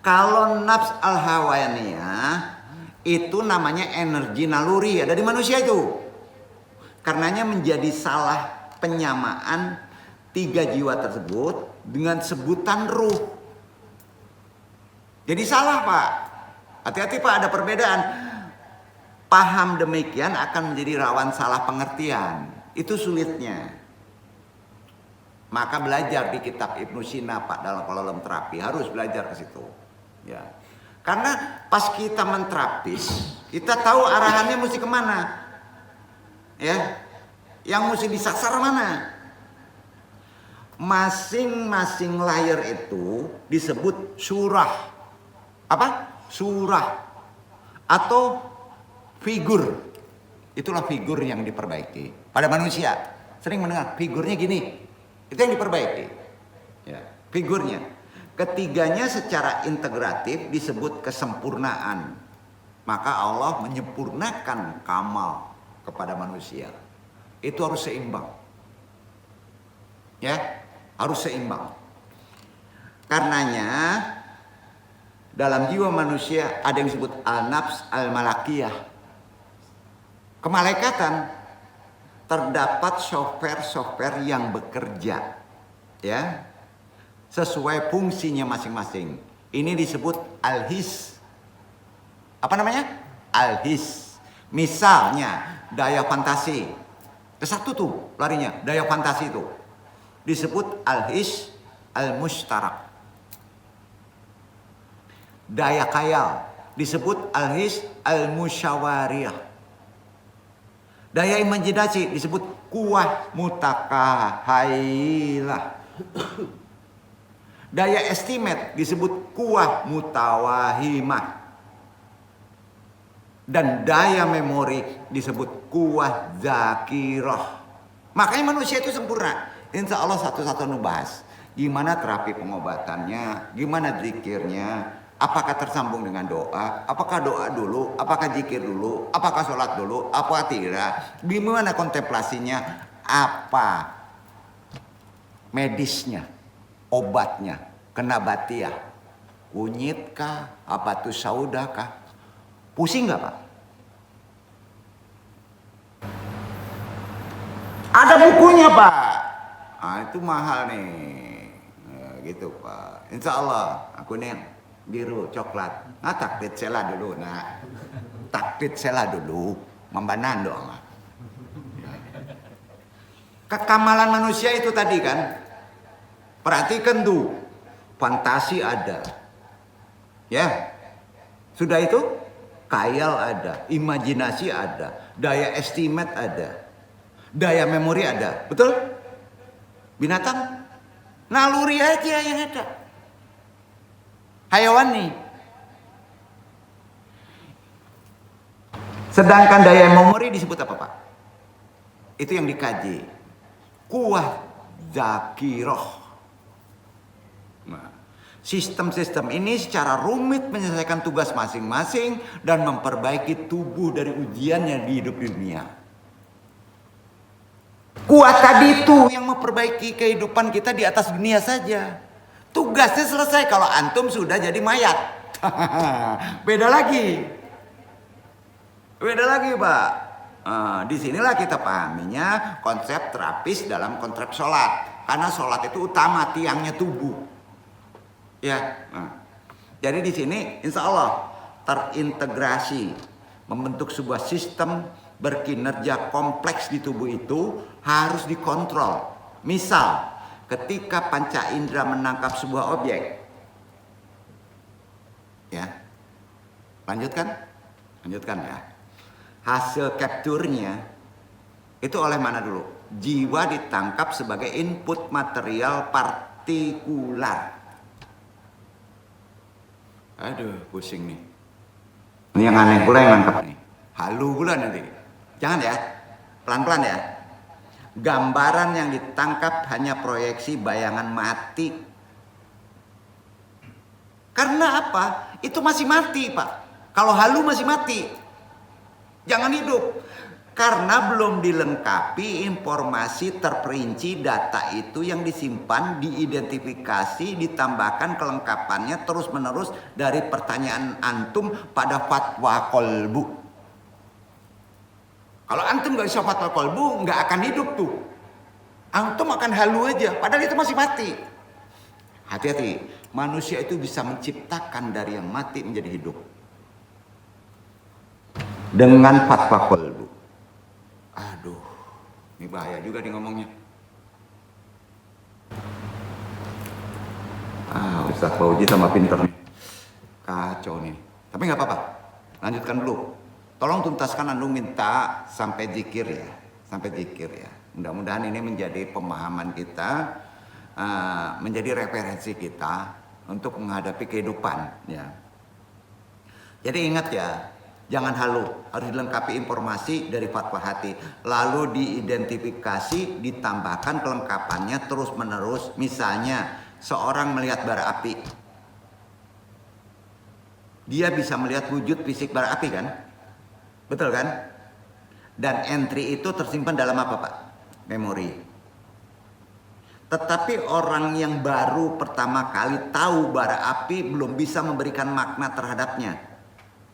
Kalau nafs al-hawaniyah itu namanya energi naluri, ada di manusia itu. Karenanya menjadi salah penyamaan 3 jiwa tersebut dengan sebutan ruh. Jadi salah, Pak. Hati-hati, Pak, ada perbedaan. Paham demikian akan menjadi rawan salah pengertian. Itu sulitnya. Maka belajar di kitab Ibnu Sina, Pak, dalam terapi harus belajar ke situ. Ya. Karena pas kita menterapis, kita tahu arahannya mesti kemana. Ya. Yang mesti disasar mana. Masing-masing layer itu disebut surah. Apa? Surah. Atau figur. Itulah figur yang diperbaiki. Pada manusia sering mendengar figurnya gini. Itu yang diperbaiki. Ya, figurnya. Ketiganya secara integratif disebut kesempurnaan. Maka Allah menyempurnakan kamal kepada manusia. Itu harus seimbang. Ya, harus seimbang. Karenanya dalam jiwa manusia ada yang disebut al-nafs al-malakiyah. Kemalaikatan. Terdapat software-software yang bekerja. Ya. Sesuai fungsinya masing-masing. Ini disebut al-his. Apa namanya? Al-his. Misalnya daya fantasi. Satu tuh larinya, daya fantasi itu. Disebut al-his al-mustarak. Daya khayal disebut al-his al-musyawariyah. Daya imajinasi disebut kuwah mutakahailah. Daya estimate disebut kuwah mutawahimah. Dan daya memori disebut kuwah zakirah. Makanya manusia itu sempurna. Insya Allah satu-satu ngebahas. Gimana terapi pengobatannya, gimana zikirnya, apakah tersambung dengan doa, apakah doa dulu, apakah zikir dulu, apakah sholat dulu, apakah tidak, gimana kontemplasinya, apa medisnya, obatnya, kenabatiah, kunyit kah, habatus sauda kah, pusing nggak Pak? Ada bukunya Pak. Ah itu mahal nih, nah, gitu Pak. Insya Allah aku nih biru coklat. Nah takbit sela dulu, nah takbit sela dulu, membanan doang. Kekamalan manusia itu tadi kan. Perhatikan tuh, fantasi ada, ya. Sudah itu, khayal ada, imajinasi ada, daya estimate ada, daya memori ada, betul? Binatang, naluri aja yang ada. Hayawan nih. Sedangkan daya memori disebut apa Pak? Itu yang dikaji. Kuwah zakiroh. Nah, sistem-sistem ini secara rumit menyelesaikan tugas masing-masing dan memperbaiki tubuh dari ujiannya di hidup dunia. Kuat tadi itu yang memperbaiki kehidupan kita di atas dunia saja. Tugasnya selesai kalau antum sudah jadi mayat. Beda lagi. Beda lagi Pak. Disinilah kita pahaminya konsep terapis dalam konsep sholat. Karena sholat itu utama tiangnya tubuh. Ya, jadi di sini insya Allah terintegrasi membentuk sebuah sistem berkinerja kompleks di tubuh itu harus dikontrol. Misal, ketika panca indera menangkap sebuah objek, ya, lanjutkan ya. Hasil capture-nya itu oleh mana dulu? Jiwa ditangkap sebagai input material partikular. Aduh, pusing nih. Ini yang aneh pula yang nangkap nih. Halu pula nanti. Jangan ya, pelan-pelan ya. Gambaran yang ditangkap hanya proyeksi bayangan mati. Karena apa? Itu masih mati Pak. Kalau halu masih mati. Jangan hidup. Karena belum dilengkapi informasi terperinci data itu yang disimpan, diidentifikasi, ditambahkan kelengkapannya terus-menerus dari pertanyaan antum pada fatwa kolbu. Kalau antum gak bisa fatwa kolbu, nggak akan hidup tuh. Antum akan halu aja, padahal itu masih mati. Hati-hati, manusia itu bisa menciptakan dari yang mati menjadi hidup. Dengan fatwa kolbu. Aduh, ini bahaya juga nih ngomongnya. Ustaz Fauzi sama pinter nih. Kacau nih. Tapi nggak apa-apa. Lanjutkan dulu. Tolong tuntaskan, anu minta sampai zikir ya. Sampai zikir ya. Mudah-mudahan ini menjadi pemahaman kita, menjadi referensi kita untuk menghadapi kehidupan. Ya. Jadi ingat ya. Jangan halu, harus dilengkapi informasi dari fatwa hati. Lalu diidentifikasi, ditambahkan kelengkapannya terus-menerus. Misalnya, seorang melihat bara api. Dia bisa melihat wujud fisik bara api kan? Betul kan? Dan entry itu tersimpan dalam apa Pak? Memori. Tetapi orang yang baru pertama kali tahu bara api belum bisa memberikan makna terhadapnya.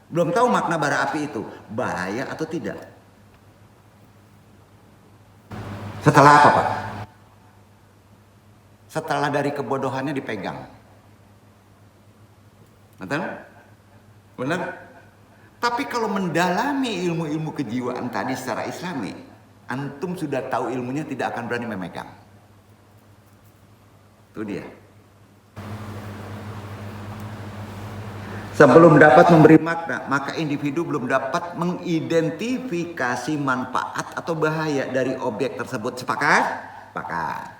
Belum tahu makna bara api itu bahaya atau tidak. Setelah apa Pak? Setelah dari kebodohannya dipegang. Betul? Benar? Tapi kalau mendalami ilmu-ilmu kejiwaan tadi secara islami, antum sudah tahu ilmunya, tidak akan berani memegang. Itu dia. Sebelum dapat memberi makna, maka individu belum dapat mengidentifikasi manfaat atau bahaya dari objek tersebut. Sepakat? Sepakat.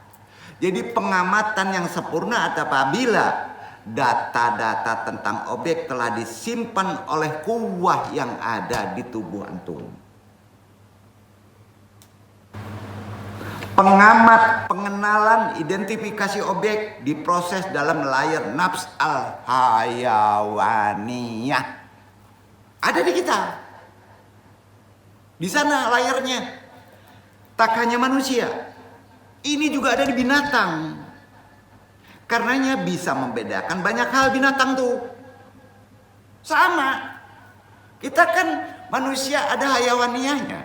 Jadi pengamatan yang sempurna apabila data-data tentang objek telah disimpan oleh kuwah yang ada di tubuh antum. Pengamat, pengenalan, identifikasi objek diproses dalam layar nafs al-hayawaniyah. Ada di kita. Di sana layarnya. Tak hanya manusia. Ini juga ada di binatang. Karenanya bisa membedakan banyak hal binatang tuh. Sama. Kita kan manusia ada hayawaniyahnya.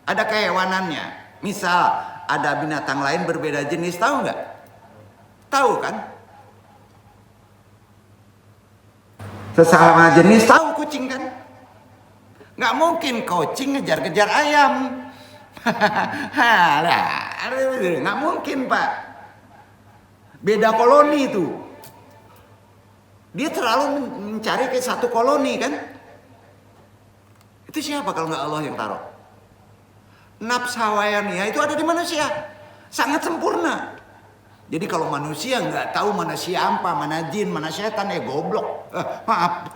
Ada kehewanannya. Misal ada binatang lain berbeda jenis, tahu nggak? Tahu kan? Sesama jenis tahu kucing kan? Nggak mungkin kucing ngejar-ngejar ayam. Nggak mungkin Pak. Beda koloni itu. Dia terlalu mencari ke satu koloni kan? Itu siapa kalau nggak Allah yang taruh? Nafs hawayaniyah itu ada di manusia. Sangat sempurna. Jadi kalau manusia nggak tahu mana siapa, mana jin, mana setan, goblok. Maaf.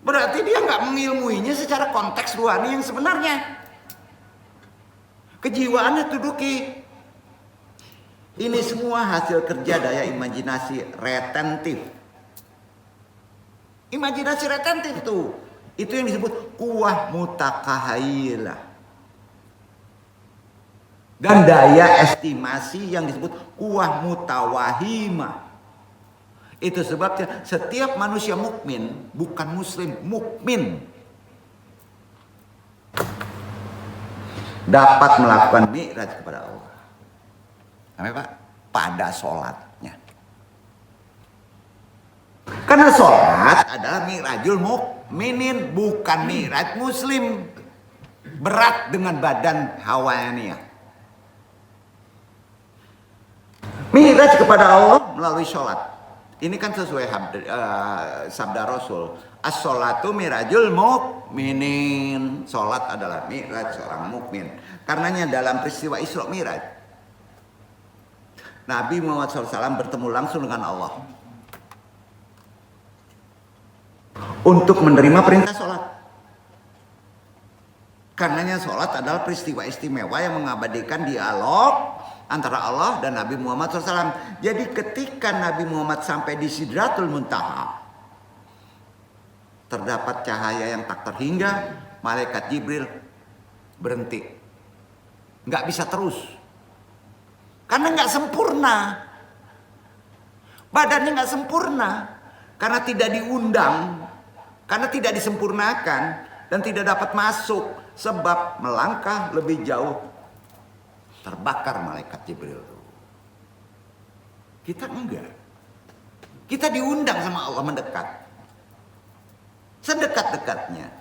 Berarti dia nggak mengilmuinya secara konteks ruhani yang sebenarnya. Kejiwaannya duduki. Ini semua hasil kerja daya imajinasi retentif. Imajinasi retentif tuh. Itu yang disebut kuwah mutakahayilah. Dan daya estimasi yang disebut kuwah mutawahimah. Itu sebabnya setiap manusia mukmin, bukan muslim, mukmin, dapat melakukan mi'raj kepada Allah. Namanya Pak? Pada sholatnya. Karena sholat adalah mi'rajul mukminin, bukan mi'raj muslim. Berat dengan badan hawayaniyah. Mi'raj kepada Allah melalui sholat. Ini kan sesuai sabda Rasul. As-sholatu mi'rajul mukminin. Sholat adalah mi'raj seorang mukmin. Karenanya dalam peristiwa Isra Mi'raj, Nabi Muhammad SAW bertemu langsung dengan Allah untuk menerima perintah sholat. Karenanya sholat adalah peristiwa istimewa yang mengabadikan dialog antara Allah dan Nabi Muhammad SAW. Jadi ketika Nabi Muhammad sampai di Sidratul Muntaha, terdapat cahaya yang tak terhingga. Malaikat Jibril berhenti. Nggak bisa terus. Karena nggak sempurna. Badannya nggak sempurna. Karena tidak diundang. Karena tidak disempurnakan. Dan tidak dapat masuk. Sebab melangkah lebih jauh. Terbakar malaikat Jibril. Kita enggak. Kita diundang sama Allah mendekat. Sedekat-dekatnya.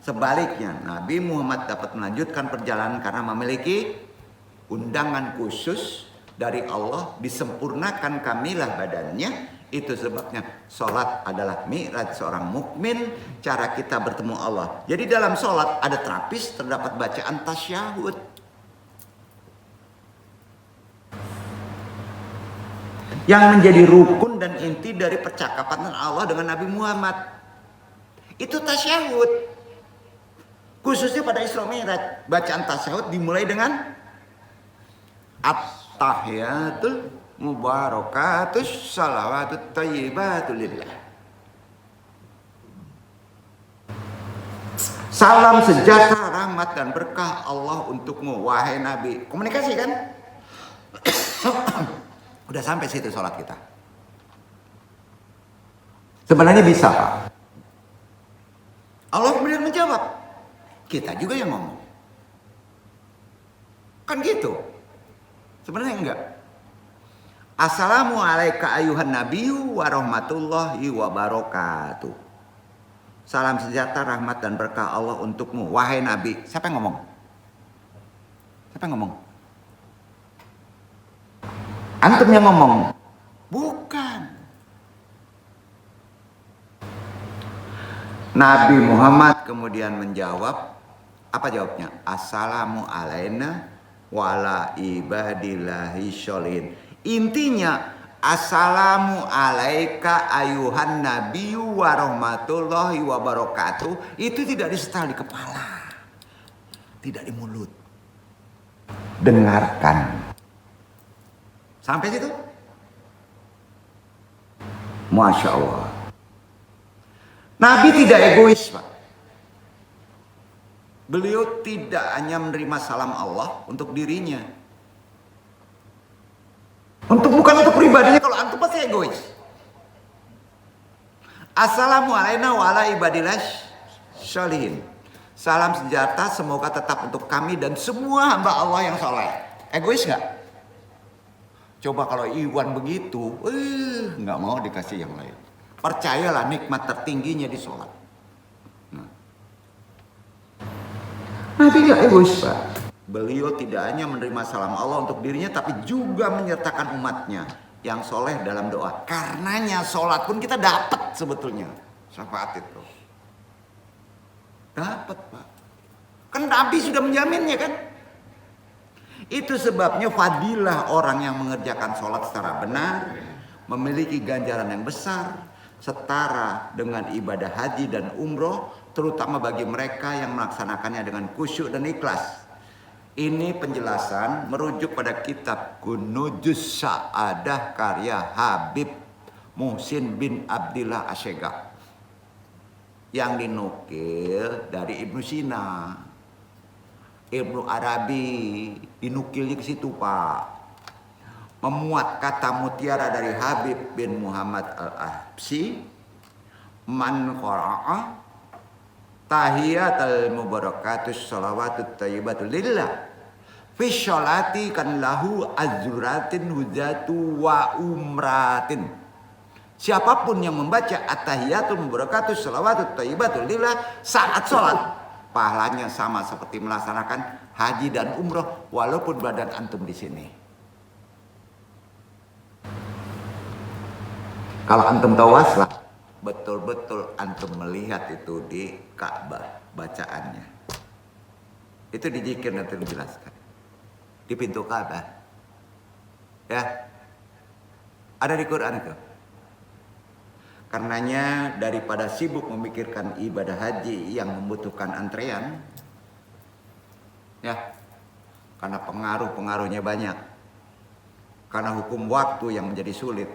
Sebaliknya, Nabi Muhammad dapat melanjutkan perjalanan karena memiliki undangan khusus dari Allah, disempurnakan kamilah badannya. Itu sebabnya sholat adalah mi'raj seorang mukmin, cara kita bertemu Allah. Jadi dalam sholat ada terapis, terdapat bacaan tasyahud. Yang menjadi rukun dan inti dari percakapan Allah dengan Nabi Muhammad. Itu tasyahud. Khususnya pada Isra Mi'raj, bacaan tasyahud dimulai dengan at-tahiyatul mubarakatus salawatut thayyibatul lillah. Salam sejahtera, rahmat dan berkah Allah untukmu, wahai Nabi. Komunikasi kan? Udah sampai situ sholat kita. Sebenarnya bisa, Pak. Allah kemudian menjawab. Kita juga yang ngomong. Kan gitu. Sebenarnya enggak. Assalamualaikum ayuhan nabiyyu wa rahmatullahi wa barakatuh. Salam sejahtera, rahmat dan berkah Allah untukmu, wahai Nabi. Siapa yang ngomong? Siapa yang ngomong? Antum yang ngomong? Bukan. Nabi Muhammad kemudian menjawab. Apa jawabnya? Assalamu alaina wa ala ibadillahi sholihin. Intinya, assalamu alaika ayuhan nabiyyu wa rahmatullahi wa barakatuh. Itu tidak disetel di kepala. Tidak di mulut. Dengarkan. Sampai situ? Masya Allah. Nabi tidak egois, Pak. Beliau tidak hanya menerima salam Allah untuk dirinya. Bukan untuk pribadinya, kalau antum pasti egois. Assalamualaikum wa ala ibadillah sholihin. Salam sejahtera semoga tetap untuk kami dan semua hamba Allah yang soleh. Egois nggak? Coba kalau Iwan begitu, nggak mau dikasih yang lain. Percayalah nikmat tertingginya di sholat. Nabi gak egois, Pak. Beliau tidak hanya menerima salam Allah untuk dirinya, tapi juga menyertakan umatnya yang soleh dalam doa. Karenanya sholat pun kita dapat sebetulnya syafaat itu. Dapat, Pak. Kan Nabi sudah menjaminnya kan. Itu sebabnya fadilah orang yang mengerjakan sholat secara benar memiliki ganjaran yang besar, setara dengan ibadah haji dan umroh, terutama bagi mereka yang melaksanakannya dengan khusyuk dan ikhlas. Ini penjelasan merujuk pada kitab Kunujus Sa'adah karya Habib Muhsin bin Abdillah Asyegah yang dinukil dari Ibnu Sina. Ibnu Arabi dinukilnya ke situ, Pak. Memuat kata mutiara dari Habib bin Muhammad Al-Ahbsi, man qara'a tahiyatul mubarakatus salawatut thayyibatul lillah fi sholati kan lahu azuratin hujatu wa umratin. Siapapun yang membaca at-tahiyatul mubarakatus salawatut thayyibatul lillah saat sholat, pahalanya sama seperti melaksanakan haji dan umroh walaupun badan antum di sini. Kalau antum tawas lah, betul-betul antum melihat itu di Ka'bah bacaannya. Itu di zikir nanti dijelaskan. Di pintu Ka'bah. Ya. Ada di Quran itu. Karenanya daripada sibuk memikirkan ibadah haji yang membutuhkan antrean, ya, karena pengaruh-pengaruhnya banyak, karena hukum waktu yang menjadi sulit,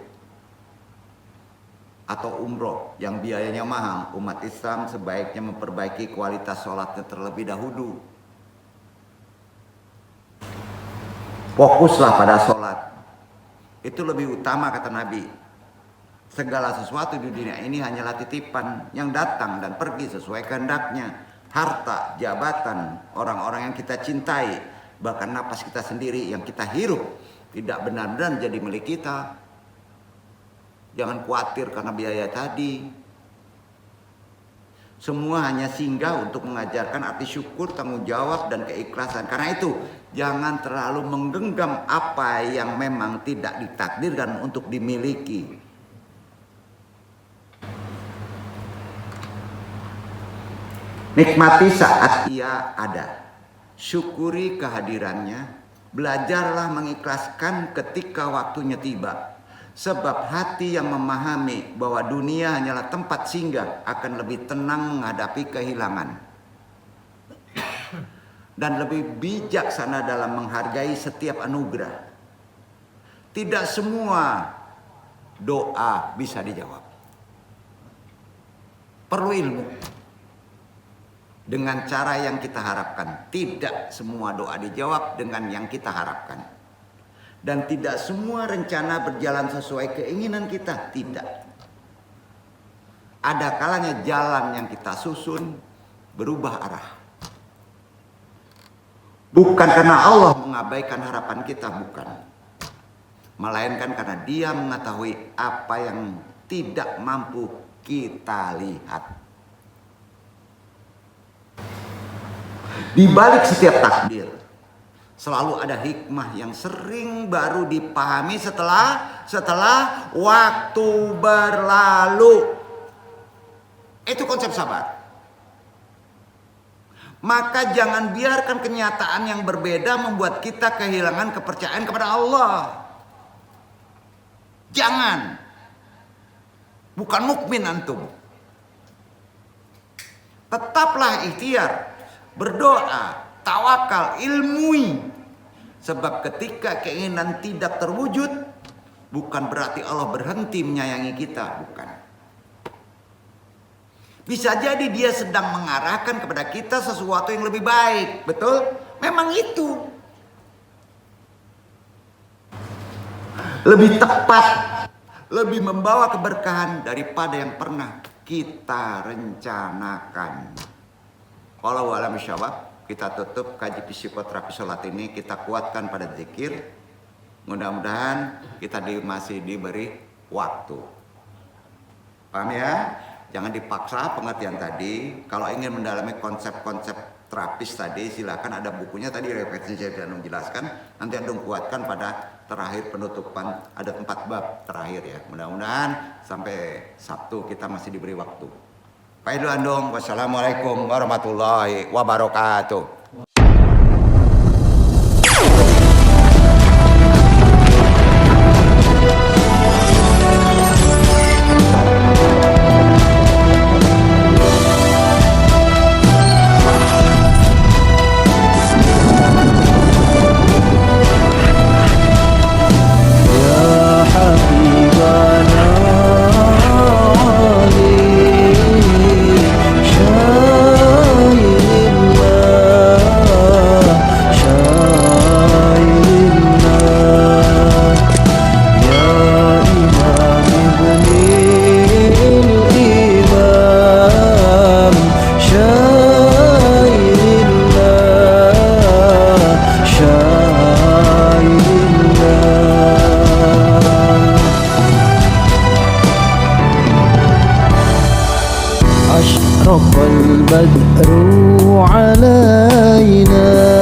atau umroh yang biayanya mahal, umat Islam sebaiknya memperbaiki kualitas sholatnya terlebih dahulu. Fokuslah pada sholat. Itu lebih utama kata Nabi. Segala sesuatu di dunia ini hanyalah titipan yang datang dan pergi sesuai kehendaknya. Harta, jabatan, orang-orang yang kita cintai, bahkan napas kita sendiri yang kita hirup tidak benar-benar jadi milik kita. Jangan khawatir karena biaya tadi. Semua hanya singgah untuk mengajarkan arti syukur, tanggung jawab, dan keikhlasan. Karena itu, jangan terlalu menggenggam apa yang memang tidak ditakdirkan untuk dimiliki. Nikmati saat ia ada. Syukuri kehadirannya. Belajarlah mengikhlaskan ketika waktunya tiba. Sebab hati yang memahami bahwa dunia hanyalah tempat singgah akan lebih tenang menghadapi kehilangan. Dan lebih bijaksana dalam menghargai setiap anugerah. Tidak semua doa bisa dijawab. Perlu ilmu. Dengan cara yang kita harapkan. Tidak semua doa dijawab dengan yang kita harapkan. Dan tidak semua rencana berjalan sesuai keinginan kita. Tidak. Ada kalanya jalan yang kita susun berubah arah. Bukan karena Allah mengabaikan harapan kita, bukan. Melainkan karena Dia mengetahui apa yang tidak mampu kita lihat. Di balik setiap takdir selalu ada hikmah yang sering baru dipahami setelah waktu berlalu. Itu konsep sabar. Maka jangan biarkan kenyataan yang berbeda membuat kita kehilangan kepercayaan kepada Allah. Jangan. Bukan mukmin antum. Tetaplah ikhtiar, berdoa, tawakal, ilmui. Sebab ketika keinginan tidak terwujud, bukan berarti Allah berhenti menyayangi kita, bukan. Bisa jadi Dia sedang mengarahkan kepada kita sesuatu yang lebih baik, betul? Memang itu. Lebih tepat, lebih membawa keberkahan daripada yang pernah kita rencanakan. Wallahu a'lam bishawab. Kita tutup kaji psikoterapi sholat ini, kita kuatkan pada zikir. Mudah-mudahan kita masih diberi waktu. Paham ya? Jangan dipaksa pengertian tadi. Kalau ingin mendalami konsep-konsep terapis tadi, silakan ada bukunya tadi referensi saya sudah menjelaskan. Nanti Anda kuatkan pada terakhir penutupan, ada 4 bab terakhir ya. Mudah-mudahan sampai Sabtu kita masih diberi waktu. Pak Edu Andong, wassalamualaikum warahmatullahi wabarakatuh. أشرق البدر علينا